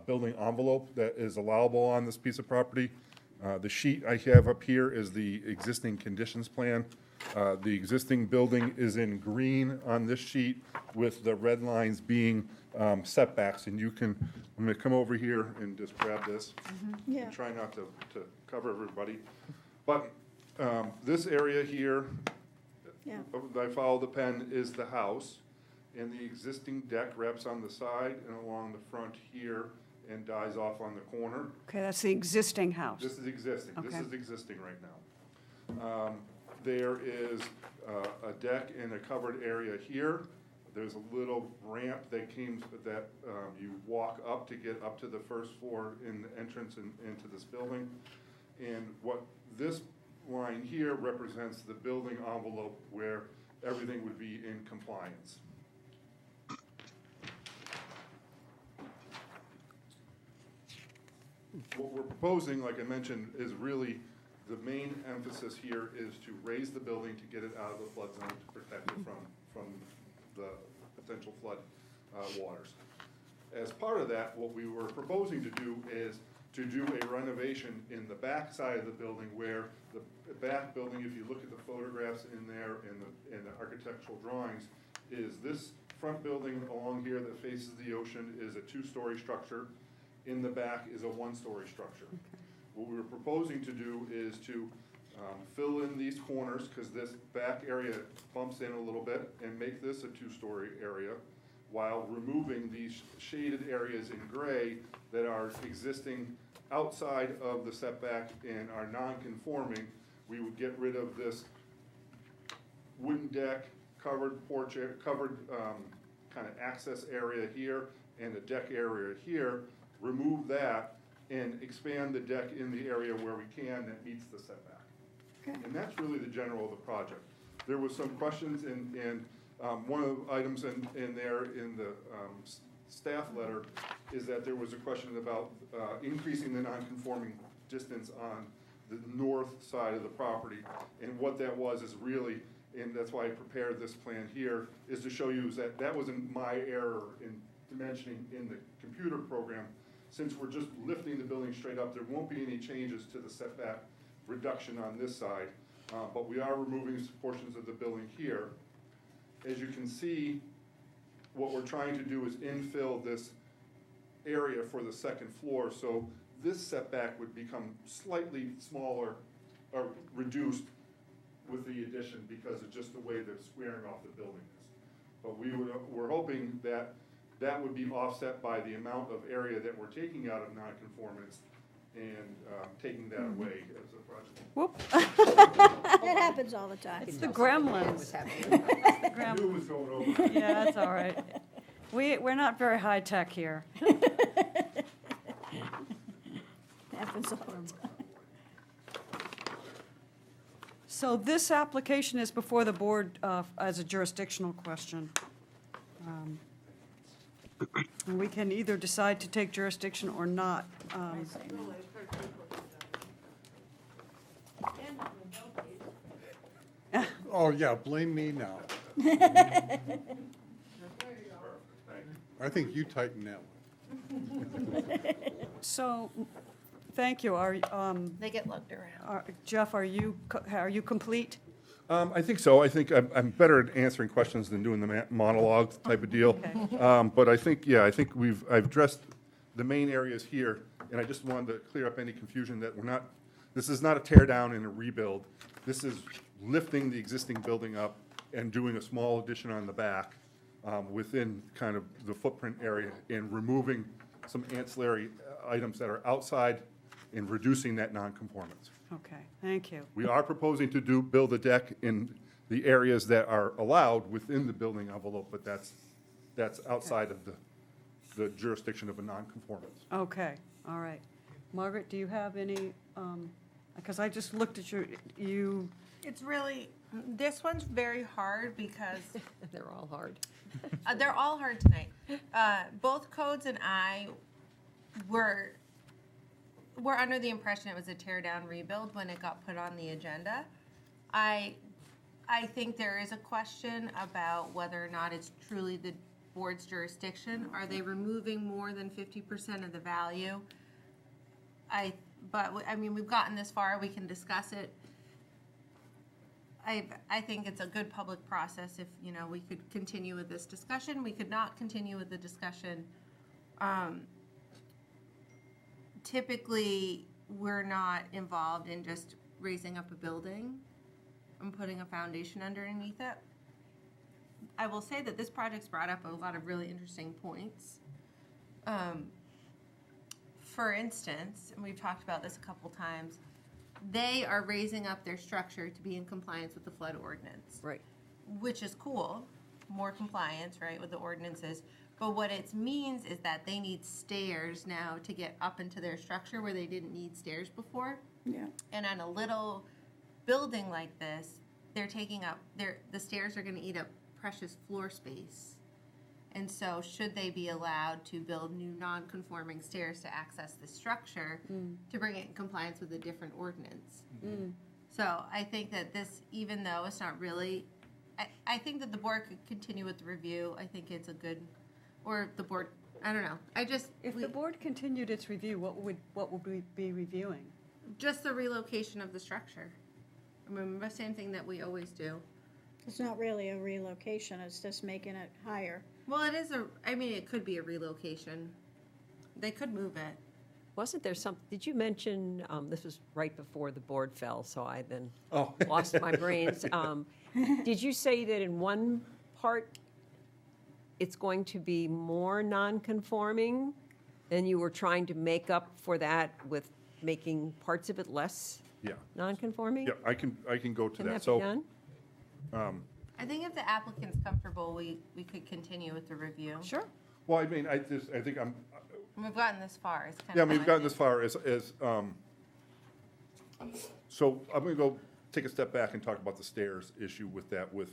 building envelope that is allowable on this piece of property. The sheet I have up here is the existing conditions plan. The existing building is in green on this sheet with the red lines being setbacks. And you can, I'm going to come over here and just grab this. Yeah. And try not to cover everybody. But this area here, Yeah. I follow the pen, is the house. And the existing deck wraps on the side and along the front here and dies off on the corner. okay, that's the existing house. This is existing, this Okay. is existing right now. There is a deck and a covered area here. There's a little ramp that you walk up to get up to the first floor in the entrance into this building. And what this line here represents the building envelope where everything would be in compliance. What we're proposing, like I mentioned, is really, the main emphasis here is to raise the building to get it out of the flood zone to protect it from the potential flood waters. As part of that, what we were proposing to do is to do a renovation in the back side of the building, where the back building, if you look at the photographs in there and the architectural drawings, is this front building along here that faces the ocean is a 2-story structure. In the back is a 1-story structure. What we were proposing to do is to fill in these corners, because this back area bumps in a little bit, and make this a 2-story area, while removing these shaded areas in gray that are existing outside of the setback and are non-conforming. We would get rid of this wooden deck, covered porch, covered kind of access area here, and the deck area here, remove that, and expand the deck in the area where we can that meets the setback. And that's really the general of the project. There was some questions, and one of the items in there in the staff letter is that there was a question about increasing the non-conforming distance on the north side of the property. And what that was is really, and that's why I prepared this plan here, is to show you that that wasn't my error in dimensioning in the computer program. Since we're just lifting the building straight up, there won't be any changes to the setback reduction on this side, but we are removing portions of the building here. As you can see, what we're trying to do is infill this area for the second floor, so this setback would become slightly smaller or reduced with the addition because of just the way the squaring off the building is. But we're hoping that that would be offset by the amount of area that we're taking out of nonconformance and taking that away as a project. Whoop. That happens all the time. It's the gremlins. I knew it was going over. Yeah, that's all right. We're not very high-tech here. Happens all the time. So this application is before the board as a jurisdictional question. And we can either decide to take jurisdiction or not. Oh, yeah, blame me now. I think you tighten that one. So, thank you. They get lugged around. Jeff, are you complete? I think so. I think I'm better at answering questions than doing the monologue type of deal. Okay. But I think I've addressed the main areas here, and I just wanted to clear up any confusion that this is not a tear down and a rebuild. This is lifting the existing building up and doing a small addition on the back within kind of the footprint area and removing some ancillary items that are outside and reducing that nonconformance. Okay, thank you. We are proposing to build a deck in the areas that are allowed within the building envelope, but that's outside of the jurisdiction of a nonconformance. Okay, all right. Margaret, do you have any, because I just looked at you, It's really, this one's very hard because They're all hard. they're all hard tonight. Both Codes and I were under the impression it was a tear down rebuild when it got put on the agenda. I think there is a question about whether or not it's truly the board's jurisdiction. Are they removing more than 50% of the value? But we've gotten this far, we can discuss it. I think it's a good public process if, we could continue with this discussion. We could not continue with the discussion. Typically, we're not involved in just raising up a building and putting a foundation underneath it. I will say that this project's brought up a lot of really interesting points. For instance, and we've talked about this a couple times, they are raising up their structure to be in compliance with the flood ordinance. Right. Which is cool, more compliance, right, with the ordinances. But what it means is that they need stairs now to get up into their structure where they didn't need stairs before. Yeah. And on a little building like this, they're taking up, the stairs are gonna eat up precious floor space. And so should they be allowed to build new non-conforming stairs to access the structure to bring it in compliance with a different ordinance? So I think that this, even though it's not really I think that the board could continue with the review. I think it's a good, or the board, I don't know. If the board continued its review, what would we be reviewing? Just the relocation of the structure. I mean, the same thing that we always do. It's not really a relocation, it's just making it higher. Well, it could be a relocation. They could move it. Wasn't there some, did you mention, this was right before the board fell, so I then Oh. lost my brains. Did you say that in one part, it's going to be more non-conforming, and you were trying to make up for that with making parts of it less Yeah, non-conforming? yeah, I can go to Can that. that be So, done? I think if the applicant's comfortable, we could continue with the review. Sure. well, I mean, I think I'm, We've gotten this far. It's kind yeah, I of. mean, we've gotten this far so I'm gonna go take a step back and talk about the stairs issue with that, with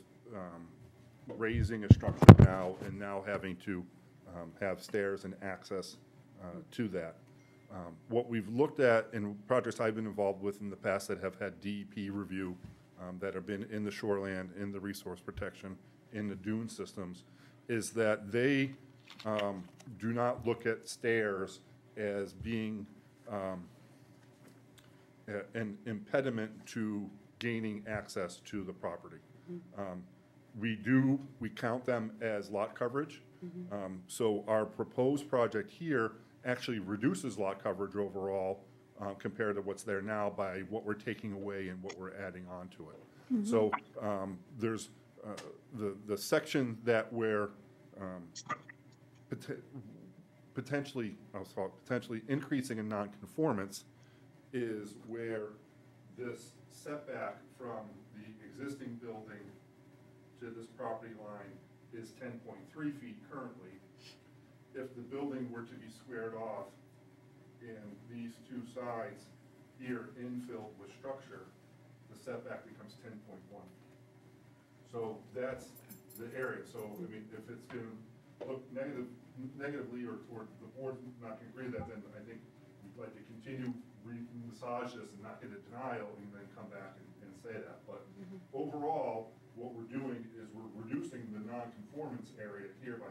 raising a structure now and now having to have stairs and access to that. What we've looked at in projects I've been involved with in the past that have had DEP review, that have been in the shoreland, in the resource protection, in the dune systems, is that they do not look at stairs as being an impediment to gaining access to the property. We count them as lot coverage. So our proposed project here actually reduces lot coverage overall compared to what's there now by what we're taking away and what we're adding onto it. So there's the section that we're potentially increasing in nonconformance is where this setback from the existing building to this property line is 10.3 feet currently. If the building were to be squared off and these two sides here infilled with structure, the setback becomes 10.1. So that's the area. So, I mean, if it's going to look negatively or the board's not going to agree with that, then I think we'd like to continue massage this and not get a denial and then come back and say that. But overall, what we're doing is we're reducing the non-conformance area here by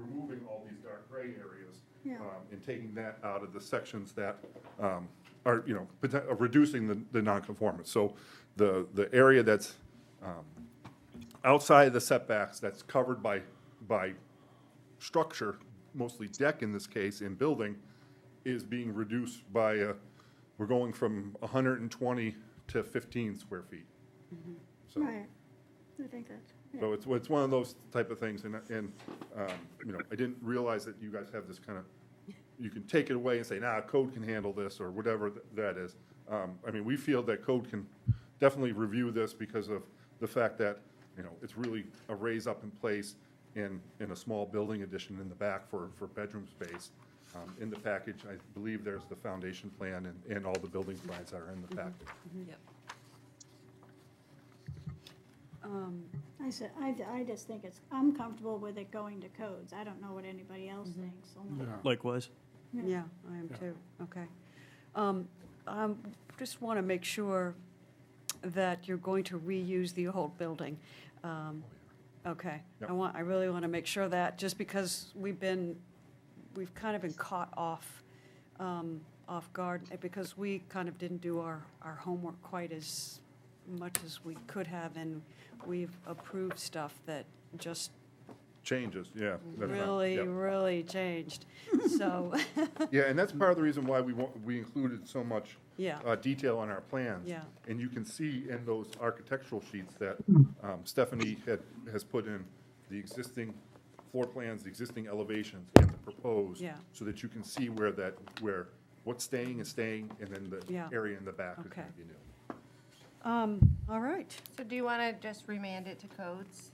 removing all these dark gray areas and taking that out of the sections that are, reducing the non-conformance. So the area that's outside of the setbacks, that's covered by structure, mostly deck in this case, in building, is being reduced by, we're going from 120 to 15 square feet. So, Right, I think that's, yeah. so it's one of those type of things, and I didn't realize that you guys have this kind of, you can take it away and say, nah, code can handle this, or whatever that is. I mean, we feel that code can definitely review this because of the fact that, it's really a raise up in place in a small building addition in the back for bedroom space. In the package, I believe there's the foundation plan and all the building plans are in the package. Yep. I just think I'm comfortable with it going to codes. I don't know what anybody else thinks. Likewise. Yeah, I am too, okay. I just want to make sure that you're going to reuse the old building. Okay, Yep. I really want to make sure that, just because we've kind of been caught off guard, because we kind of didn't do our homework quite as much as we could have, and we've approved stuff that just Changes, yeah. that's right, really, yep. really changed, so, Yeah, and that's part of the reason why we included so much yeah, detail on our plans. Yeah. And you can see in those architectural sheets that Stephanie has put in the existing floor plans, the existing elevations, and the proposed. Yeah. So that you can see where what's staying is staying, and then the Yeah. area in the back is Okay. going to be new. all right. So do you want to just remand it to codes?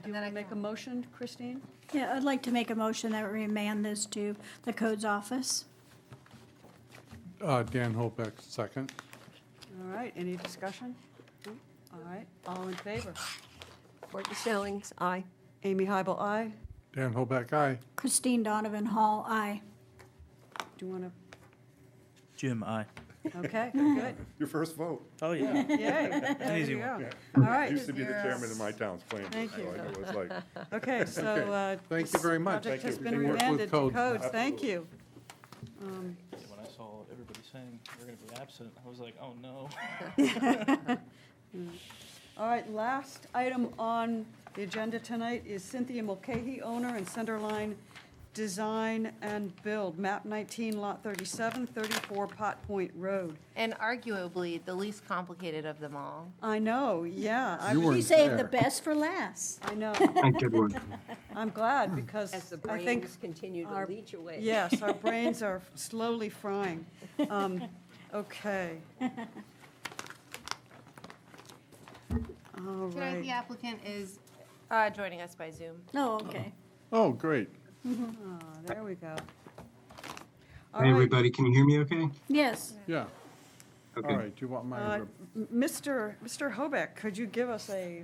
Do you want to make a motion, Christine? Yeah, I'd like to make a motion that we remand this to the codes office. Dan Hobeck, second. All right, any discussion? No? All right, all in favor? Courtney Stallings, aye. Amy Hybel, aye. Dan Hobeck, aye. Christine Donovan Hall, aye. Do you want to, Jim, aye. Okay, good. Your first vote. Oh, yeah. Yay. There easy you one. go. All right. Used to be the chairman of my town's planning board, Thank so you. I know what it's like. Okay, so. Thank you very much. Project has Thank been you. We work with remanded to codes. codes. Thank you. When I saw everybody saying we're going to be absent, I was like, oh, no. All right, last item on the agenda tonight is Cynthia Mulcahy, owner and Centerline Design and Build, map 19, lot 37, 34 Pot Point Road. And arguably the least complicated of them all. I know, yeah. I You was- weren't We saved the there. best for last. I know. Good one. I'm glad because As the I think, brains continue to our- leach away. yes, our brains are slowly frying. Okay. All Tonight, right. the applicant is joining us by Zoom. Oh, okay. Oh, great. Ah, there we go. All Hey, right, everybody, can you hear me okay? Yes. Yeah. All Okay. right, do you want my, Mr. Hobeck, could you give us a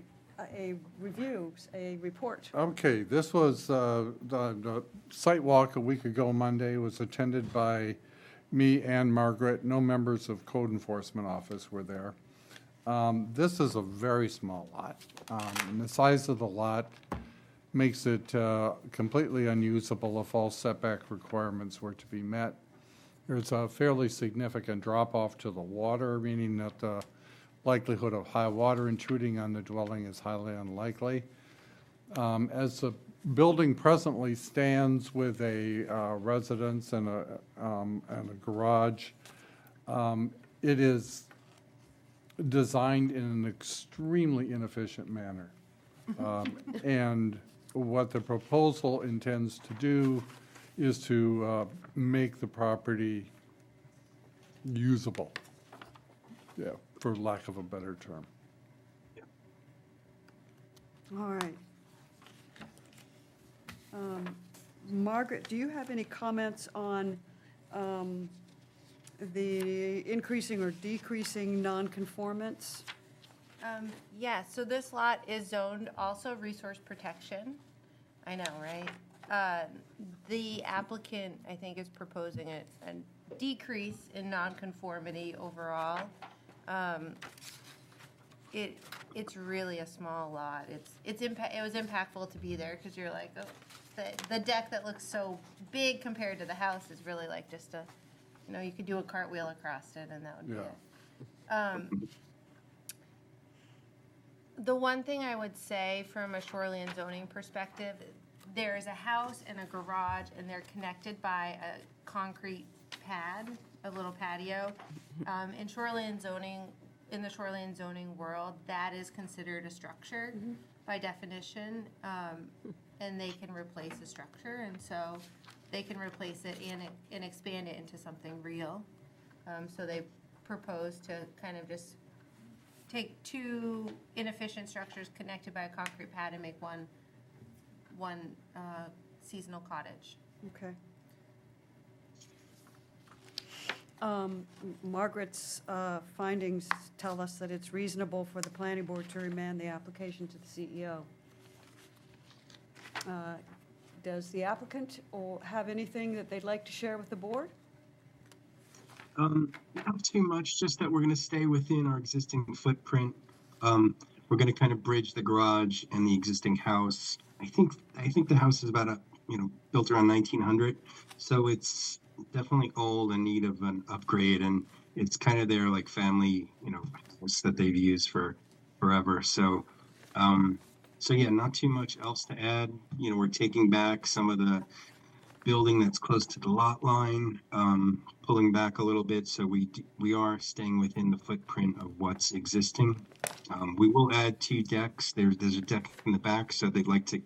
review, a report? okay, this was, the site walk a week ago Monday was attended by me and Margaret. No members of code enforcement office were there. This is a very small lot. And the size of the lot makes it completely unusable if all setback requirements were to be met. There's a fairly significant drop-off to the water, meaning that the likelihood of high water intruding on the dwelling is highly unlikely. As the building presently stands with a residence and a garage, it is designed in an extremely inefficient manner. And what the proposal intends to do is to make the property usable, yeah, for lack of a better term. All right. Margaret, do you have any comments on the increasing or decreasing nonconformance? Yeah, so this lot is zoned also resource protection. I know, right? The applicant, I think, is proposing a decrease in nonconformity overall. It's really a small lot. It was impactful to be there because you're like, oh, the deck that looks so big compared to the house is really like just a, you could do a cartwheel across it and that would be it. The one thing I would say from a shoreline zoning perspective, there is a house and a garage, and they're connected by a concrete pad, a little patio. In the shoreline zoning world, that is considered a structure by definition, and they can replace a structure, and so they can replace it and expand it into something real. So they propose to kind of just take two inefficient structures connected by a concrete pad and make one seasonal cottage. Okay. Margaret's findings tell us that it's reasonable for the planning board to remand the application to the CEO. Does the applicant have anything that they'd like to share with the board? Not too much, just that we're going to stay within our existing footprint. We're going to kind of bridge the garage and the existing house. I think the house is about built around 1900, so it's definitely old and need of an upgrade, and it's kind of their like family house that they've used for forever. So yeah, not too much else to add. We're taking back some of the building that's close to the lot line, pulling back a little bit, so we are staying within the footprint of what's existing. We will add 2 decks. There's a deck in the back, so they'd like to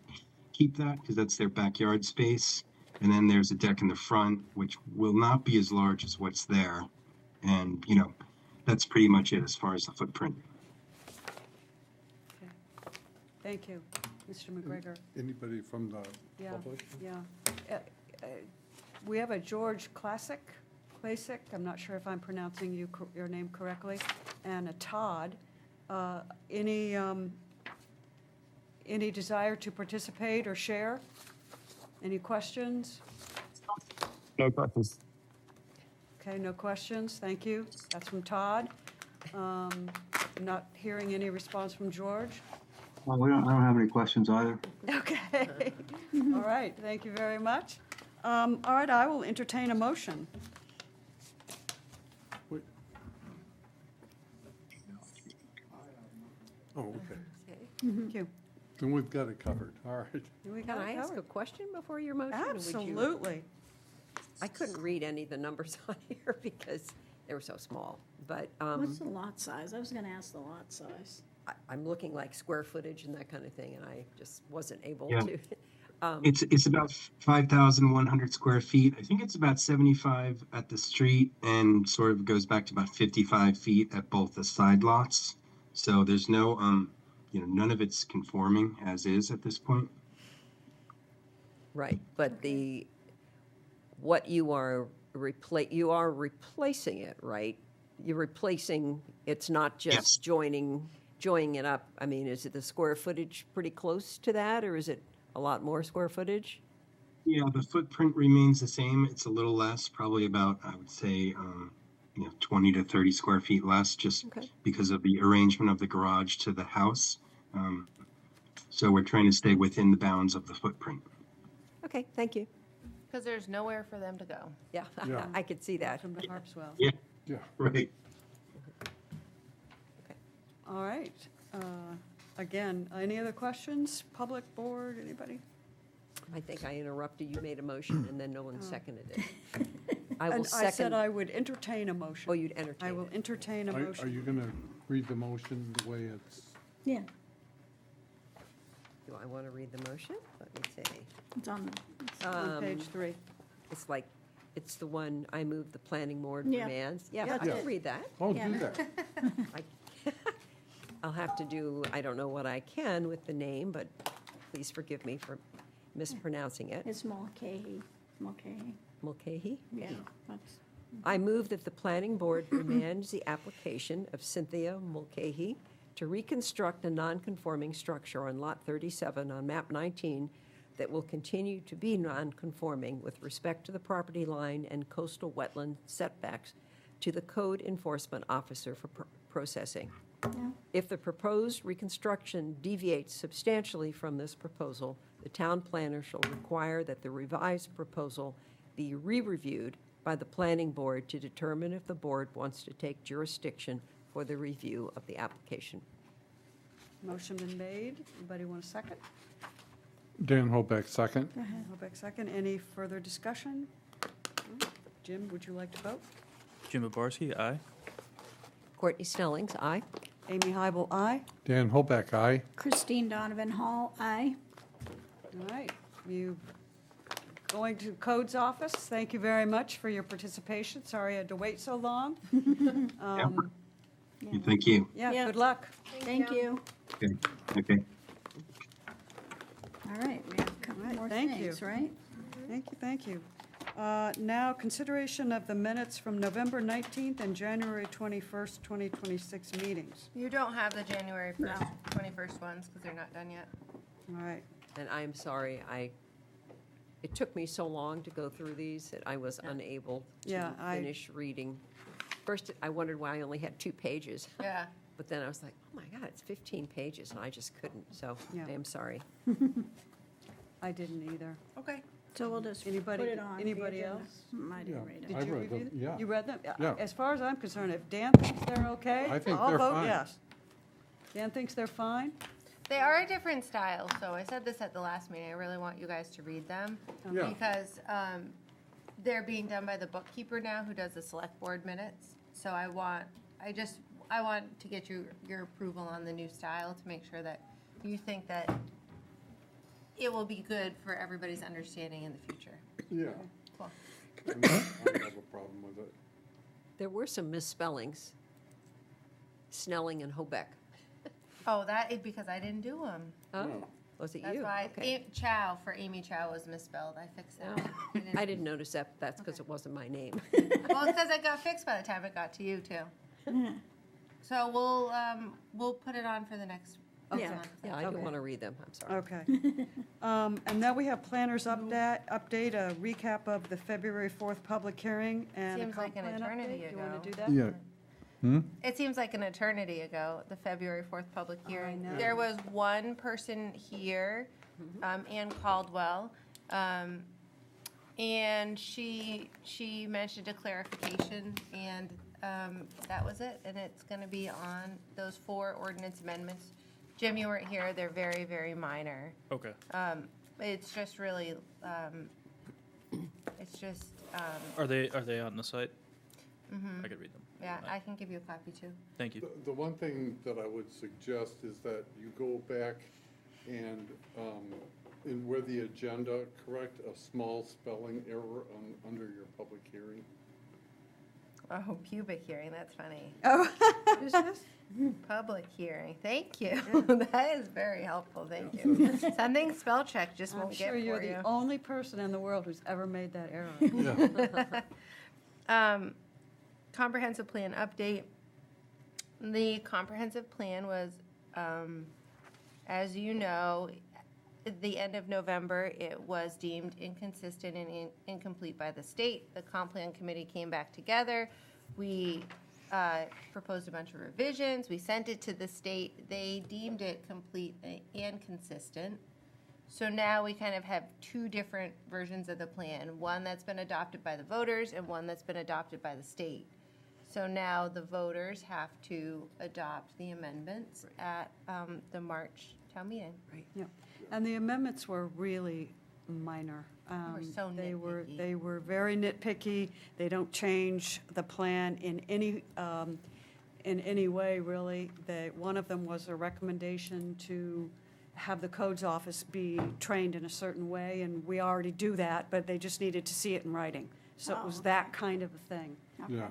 keep that because that's their backyard space. And then there's a deck in the front, which will not be as large as what's there. And, that's pretty much it as far as the footprint. Okay. Thank you, Mr. McGregor. Anybody from the Yeah, public? yeah. We have a George Classic, I'm not sure if I'm pronouncing your name correctly, and a Todd. Any desire to participate or share? Any questions? No questions. Okay, no questions, thank you. That's from Todd. I'm not hearing any response from George. Well, I don't have any questions either. Okay, all right, thank you very much. All right, I will entertain a motion. Oh, okay. Thank you. Then we've got it covered, all right. We Can got I it ask a covered. question before your motion? or would you- Absolutely. I couldn't read any of the numbers on here because they were so small, but What's the lot size? I was gonna ask the lot size. I'm looking like square footage and that kind of thing, and I just wasn't able Yeah. to. It's about 5,100 square feet. I think it's about 75 at the street and sort of goes back to about 55 feet at both the side lots. So there's no, none of it's conforming as is at this point. Right, but what you are replacing it, right? You're replacing, it's not Yes. just joining it up. I mean, is it the square footage pretty close to that, or is it a lot more square footage? Yeah, the footprint remains the same. It's a little less, probably about, I would say, 20 to 30 square feet less, just Okay. because of the arrangement of the garage to the house. So we're trying to stay within the bounds of the footprint. Okay, thank you. Because there's nowhere for them to go. Yeah, Yeah. I could see that. Welcome to Harpswell. Yeah, Yeah. right. All right. Again, any other questions? Public, board, anybody? I think I interrupted, you made a motion, and then no one seconded it. I will And I said second, I would entertain a motion. oh, you'd entertain I will it. entertain a Are motion. you going to read the motion the way it's, Yeah, Do I want to read the motion? Let me see. it's on, On page 3. It's like, it's the one, I move the planning board Yeah. demands. Yeah, Yeah. I can read that. oh, Yeah. do that. I'll have to do, I don't know what I can with the name, but please forgive me for mispronouncing it. it's Mulcahy. Mulcahy? Yeah, that's, I move that the planning board demands the application of Cynthia Mulcahy to reconstruct a non-conforming structure on Lot 37 on map 19 that will continue to be non-conforming with respect to the property line and coastal wetland setbacks to the code enforcement officer for processing. yeah. If the proposed reconstruction deviates substantially from this proposal, the town planner shall require that the revised proposal be re-reviewed by the planning board to determine if the board wants to take jurisdiction for the review of the application. Motion been made. Anybody want a second? Dan Hobeck, second. Hobeck, second. Any further discussion? Jim, would you like to vote? Jim Babarski, aye. Courtney Snellings, aye. Amy Hybel, aye. Dan Hobeck, aye. Christine Donovan Hall, aye. All right. You going to Codes Office, thank you very much for your participation. Sorry I had to wait so long. Thank you. Yeah, Yeah. good luck. Thank you. Okay. Okay. All right, we have a couple Right, more thank you. things, right? Thank you, thank you. Now, consideration of the minutes from November 19th and January 21st, 2026 meetings. You don't have the January 1st, No. 21st ones because they're not done yet. All right. And I'm sorry, it took me so long to go through these that I was unable to Yeah, finish reading. First, I wondered why I only had 2 pages. Yeah. But then I was like, oh my God, it's 15 pages, and I just couldn't, so Yeah. I am sorry. I didn't either. Okay. So we'll just put Anybody- it on. the anybody agenda. else? I didn't Yeah. read Did it. I you read review them, them? yeah. You read them? Yeah. As far as I'm concerned, if Dan thinks they're okay, I think I'll they're vote fine. yes. Dan thinks they're fine? They are a different style, so I said this at the last meeting. I really want you guys to read them. Yeah. Because they're being done by the bookkeeper now who does the select board minutes. So I want to get your approval on the new style to make sure that you think that it will be good for everybody's understanding in the future. Yeah. Cool. I don't have a problem with it. There were some misspellings. Snelling and Hobeck. Oh, that is because I didn't do them. Oh, was it That's you? why Okay. Chow for Amy Chow was misspelled. I fixed it. I didn't notice that, that's because it wasn't my name. Well, it's because it got fixed by the time it got to you too. So we'll put it on for the next Okay. Yeah, I do Okay. want to read them, I'm sorry. Okay. And then we have planners update, a recap of the February 4th public hearing and a Seems comp like an plan eternity update. You want ago. to do that? Yeah. It seems like an eternity ago, the February 4th public hearing. know. There was one person here, Ann Caldwell, and she mentioned a clarification, and that was it. And it's going to be on those 4 ordinance amendments. Jim, you weren't here. They're very, very minor. Okay. It's just really, it's just, Are they on the site? I could read them. yeah, I can give you a copy too. Thank you. The one thing that I would suggest is that you go back and, where the agenda, correct a small spelling error under your public hearing. Oh, pubic hearing, that's funny. Oh. Public hearing, thank you. That is very helpful, thank you. Something spell check just I'm won't get sure you're for you. the only person in the world who's ever made that error. Comprehensive plan update. The comprehensive plan was, as you know, at the end of November, it was deemed inconsistent and incomplete by the state. The comp plan committee came back together. We proposed a bunch of revisions. We sent it to the state. They deemed it complete and consistent. So now we kind of have 2 different versions of the plan, one that's been adopted by the voters and one that's been adopted by the state. So now the voters have to adopt the amendments at the March town meeting. Yeah. And the amendments were really minor. They were so nitpicky. They were very nitpicky. They don't change the plan in any way, really. One of them was a recommendation to have the codes office be trained in a certain way, and we already do that, but they just needed to see it in writing. So it was that kind of a thing. Yeah.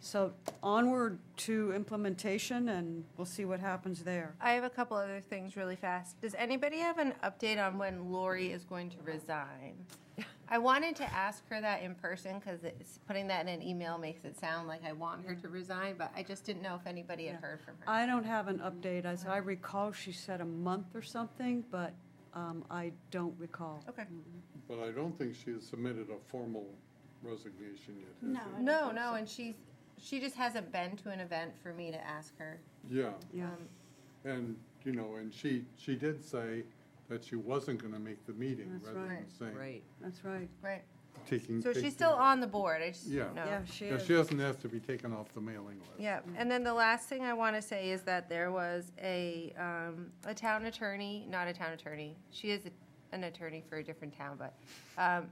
So onward to implementation, and we'll see what happens there. I have a couple other things really fast. Does anybody have an update on when Lori is going to resign? I wanted to ask her that in person because putting that in an email makes it sound like I want her to resign, but I just didn't know if anybody had heard from her. I don't have an update. As I recall, she said a month or something, but I don't recall. Okay. But I don't think she has submitted a formal resignation yet, has she? No, and she just hasn't been to an event for me to ask her. Yeah, Yeah. and, and she did say that she wasn't gonna make the meeting, That's rather than right. saying, Right. That's right. Right. taking. So she's taking- still on the board. I just, Yeah. no. Yeah, she Yeah, is. she hasn't asked to be taken off the mailing list. Yeah, and then the last thing I want to say is that there was a town attorney, not a town attorney, she is an attorney for a different town, but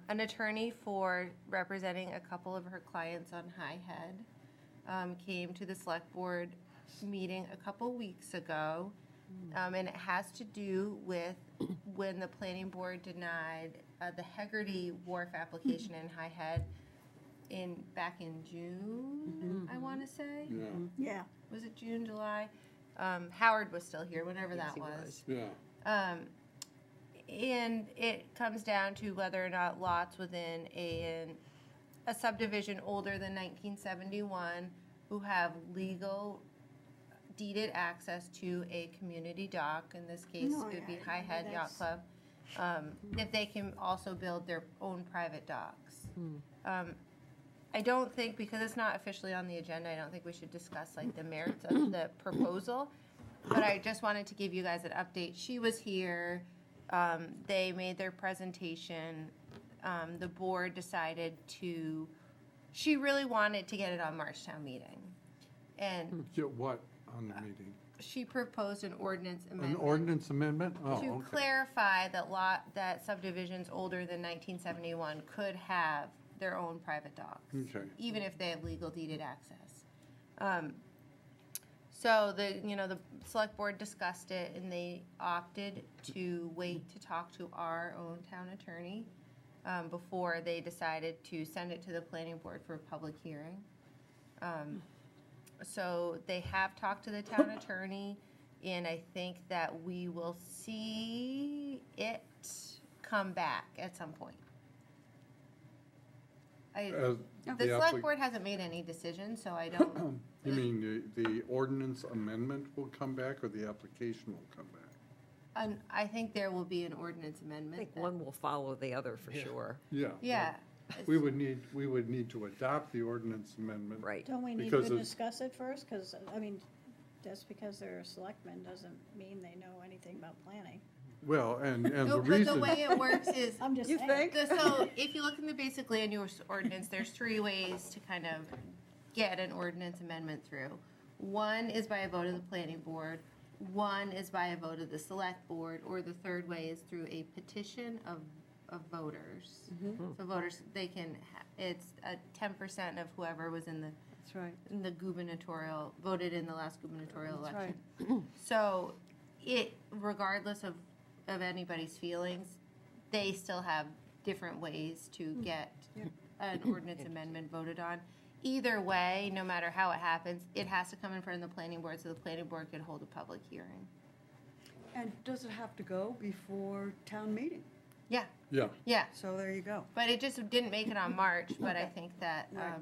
an attorney for representing a couple of her clients on High Head, came to the select board meeting a couple weeks ago, and it has to do with when the planning board denied the Hegarty Wharf application in High Head back in June, I want to say. Yeah, Yeah. Was it June, July? Howard was still here, whenever Yes, that he was. yeah. And it comes down to whether or not lots within a subdivision older than 1971 who have legal deeded access to a community dock, in this case, it would be High Head Yacht Club, if they can also build their own private docks. I don't think, because it's not officially on the agenda, I don't think we should discuss like the merits of the proposal. But I just wanted to give you guys an update. She was here. They made their presentation. The board decided she really wanted to get it on March town meeting. And Get what on the meeting? she proposed an ordinance An amendment ordinance amendment? Oh, to okay. clarify that subdivisions older than 1971 could have their own private docks. Okay. Even if they have legal deeded access. So the select board discussed it, and they opted to wait to talk to our own town attorney before they decided to send it to the planning board for a public hearing. So they have talked to the town attorney, and I think that we will see it come back at some point. As The the select applic- board hasn't made any decision, so I don't You mean the ordinance amendment will come back, or the application will come back? And I think there will be an ordinance I amendment. think that- one will follow the other for sure. Yeah. Yeah. We would need to adopt the ordinance amendment. Right. Don't we need Because to it's- discuss it first? Because, I mean, just because they're a selectman doesn't mean they know anything about planning. Well, and the No, but reason. the way it works is, I'm just You saying. think? so if you look in the basic land use ordinance, there's 3 ways to kind of get an ordinance amendment through. One is by a vote of the planning board, one is by a vote of the select board, or the third way is through a petition of voters. So voters, they can, it's a 10% of whoever was in That's right. the gubernatorial, voted in the last gubernatorial That's election. So it, regardless of anybody's feelings, they still have different ways to get an ordinance amendment voted on. Either way, no matter how it happens, it has to come in front of the planning board, so the planning board could hold a public hearing. And does it have to go before town meeting? Yeah, Yeah, yeah. So there you go. But it just didn't make it on March, but I think that, Right.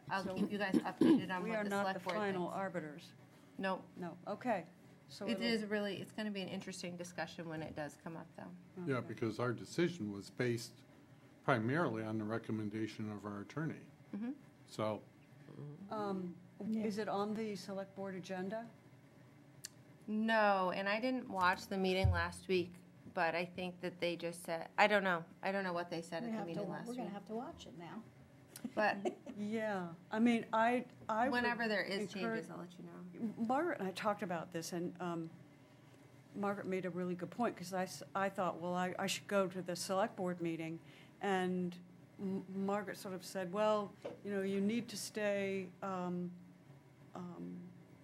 I'll So keep you guys updated on We what are the not the select board final thinks. arbiters. No, No, okay. So it it'll- is really, it's gonna be an interesting discussion when it does come up, though. yeah, okay. because our decision was based primarily on the recommendation of our attorney. So, Is it on the select board agenda? No, and I didn't watch the meeting last week, but I think that they just said, I don't know what they said We at the have to, meeting we're last week. gonna have to watch it now. But Yeah, I mean, I would whenever there is encourage- changes, I'll let you know. Margaret and I talked about this, and Margaret made a really good point, because I thought, well, I should go to the select board meeting, and Margaret sort of said, well, you know, you need to stay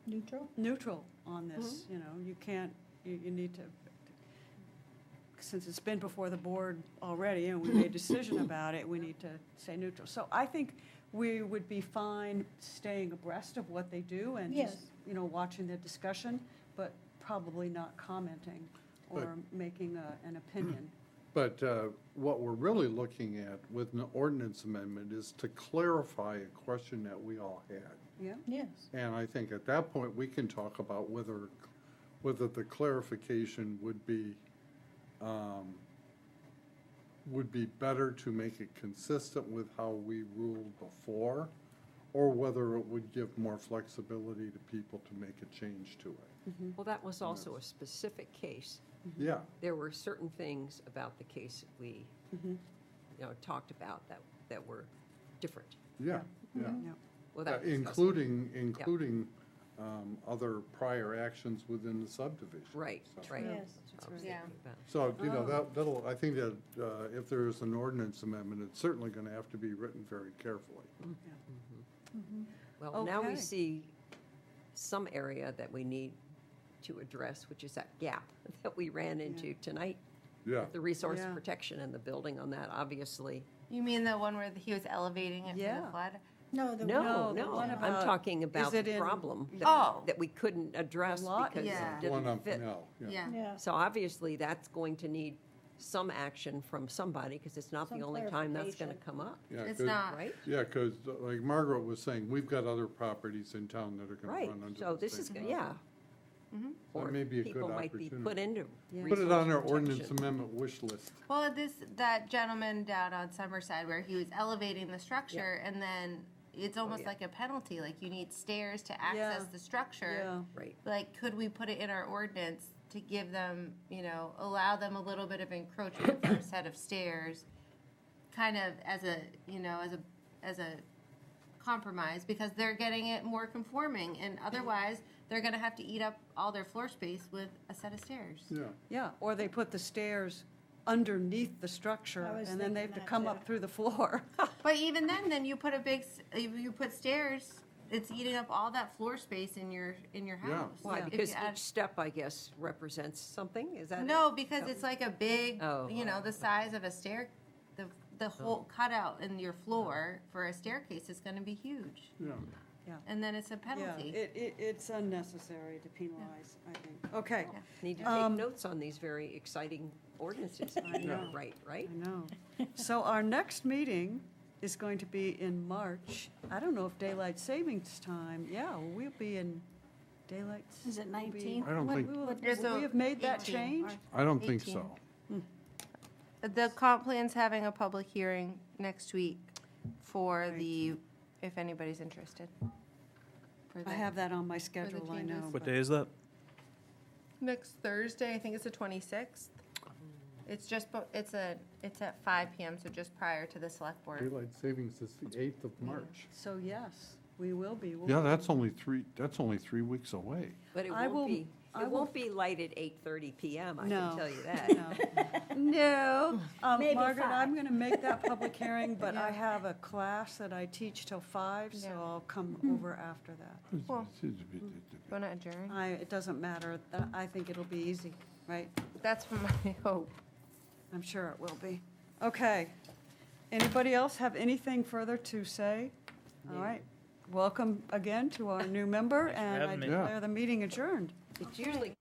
Neutral? neutral on this, you know, you can't, you need to, since it's been before the board already, and we made a decision about it, we need to stay neutral. So I think we would be fine staying abreast of what they do and just, Yes. you know, watching the discussion, but probably not commenting or making an opinion. but what we're really looking at with an ordinance amendment is to clarify a question that we all had. Yeah? Yes. And I think at that point, we can talk about whether the clarification would be better to make it consistent with how we ruled before, or whether it would give more flexibility to people to make a change to it. Well, that was also a specific case. Yeah, There were certain things about the case that we, talked about that were different. yeah, yeah. Yeah. without discussing. Including other prior actions within the subdivision. Right, So- right. Yes. That's what I was Yeah. thinking about. So, that'll, I think that if there's an ordinance amendment, it's certainly going to have to be written very carefully. Well, now we Okay. see some area that we need to address, which is that gap that we ran into tonight. Yeah. The resource Yeah. protection and the building on that, obviously. You mean the one where he was elevating it for Yeah. the flood? No, the. No, the no, one I'm about- talking about it the in- problem Oh. that we couldn't address lot- because Yeah. it One didn't on fit. Pinell, yeah. Yeah. Yeah. So obviously, that's going to need some action from somebody, because it's not the Some only time that's going to clarification. come up, Yeah, It's 'cause- not. right? Yeah, because like Margaret was saying, we've got other properties in town that are going Right, to run under so the this is, same yeah. That Or may be a good people might be opportunity. put into Put it on our resource ordinance protection. amendment wish list. Well, that gentleman down on Summerside where he was elevating the structure and then it's almost yeah. like a penalty, like you need stairs to access Yeah. the structure. Yeah. Right. Like, could we put it in our ordinance to give them, allow them a little bit of encroachment for a set of stairs, kind of as a compromise, because they're getting it more conforming, and otherwise, they're gonna have to eat up all their floor space with a set of stairs. Yeah, Yeah, or they put the stairs underneath the structure, I was and then they have thinking to that, come too. up through the floor. But even then you put you put stairs, it's eating up all that floor space in your house. Why? If Because you add- each step, I guess, represents something? Is that it? No, because it's like a big, Oh. the size of a stair, the whole cutout in your floor for a staircase is gonna be huge. yeah. And then it's a Yeah, penalty. it's unnecessary to penalize, I think. Okay, Need to take notes on these very exciting ordinances. I know. Right, right? I know. So our next meeting is going to be in March. I don't know if daylight savings time, yeah, we'll be in daylight. Is it we'll be- 19? I don't we think, will- There's will we a- have made that 18. change? I don't think 18. so. The comp plan's having a public hearing next week for the, if anybody's interested. For I the- have that on my schedule, I know. changes. What but- day is that? Next Thursday, I think it's the 26th. It's just, it's at 5 PM, so just prior to the select board. Daylight savings is the 8th of March. So yes, we will be. We'll Yeah, be- that's only 3 weeks away. But it I will- won't be, I it will- won't be light at 8:30 PM, I No. can tell you that. No. Maybe Margaret, I'm 5. going to make that public hearing, but I have a class that I teach till 5, so Yeah. I'll come over after that. Cool. Want to adjourn? It doesn't matter. I think it'll be easy, right? That's my hope. I'm sure it will be. Okay. Anybody else have anything further to say? All right. Welcome again to our new member, and I having me. declare the meeting adjourned. It's usually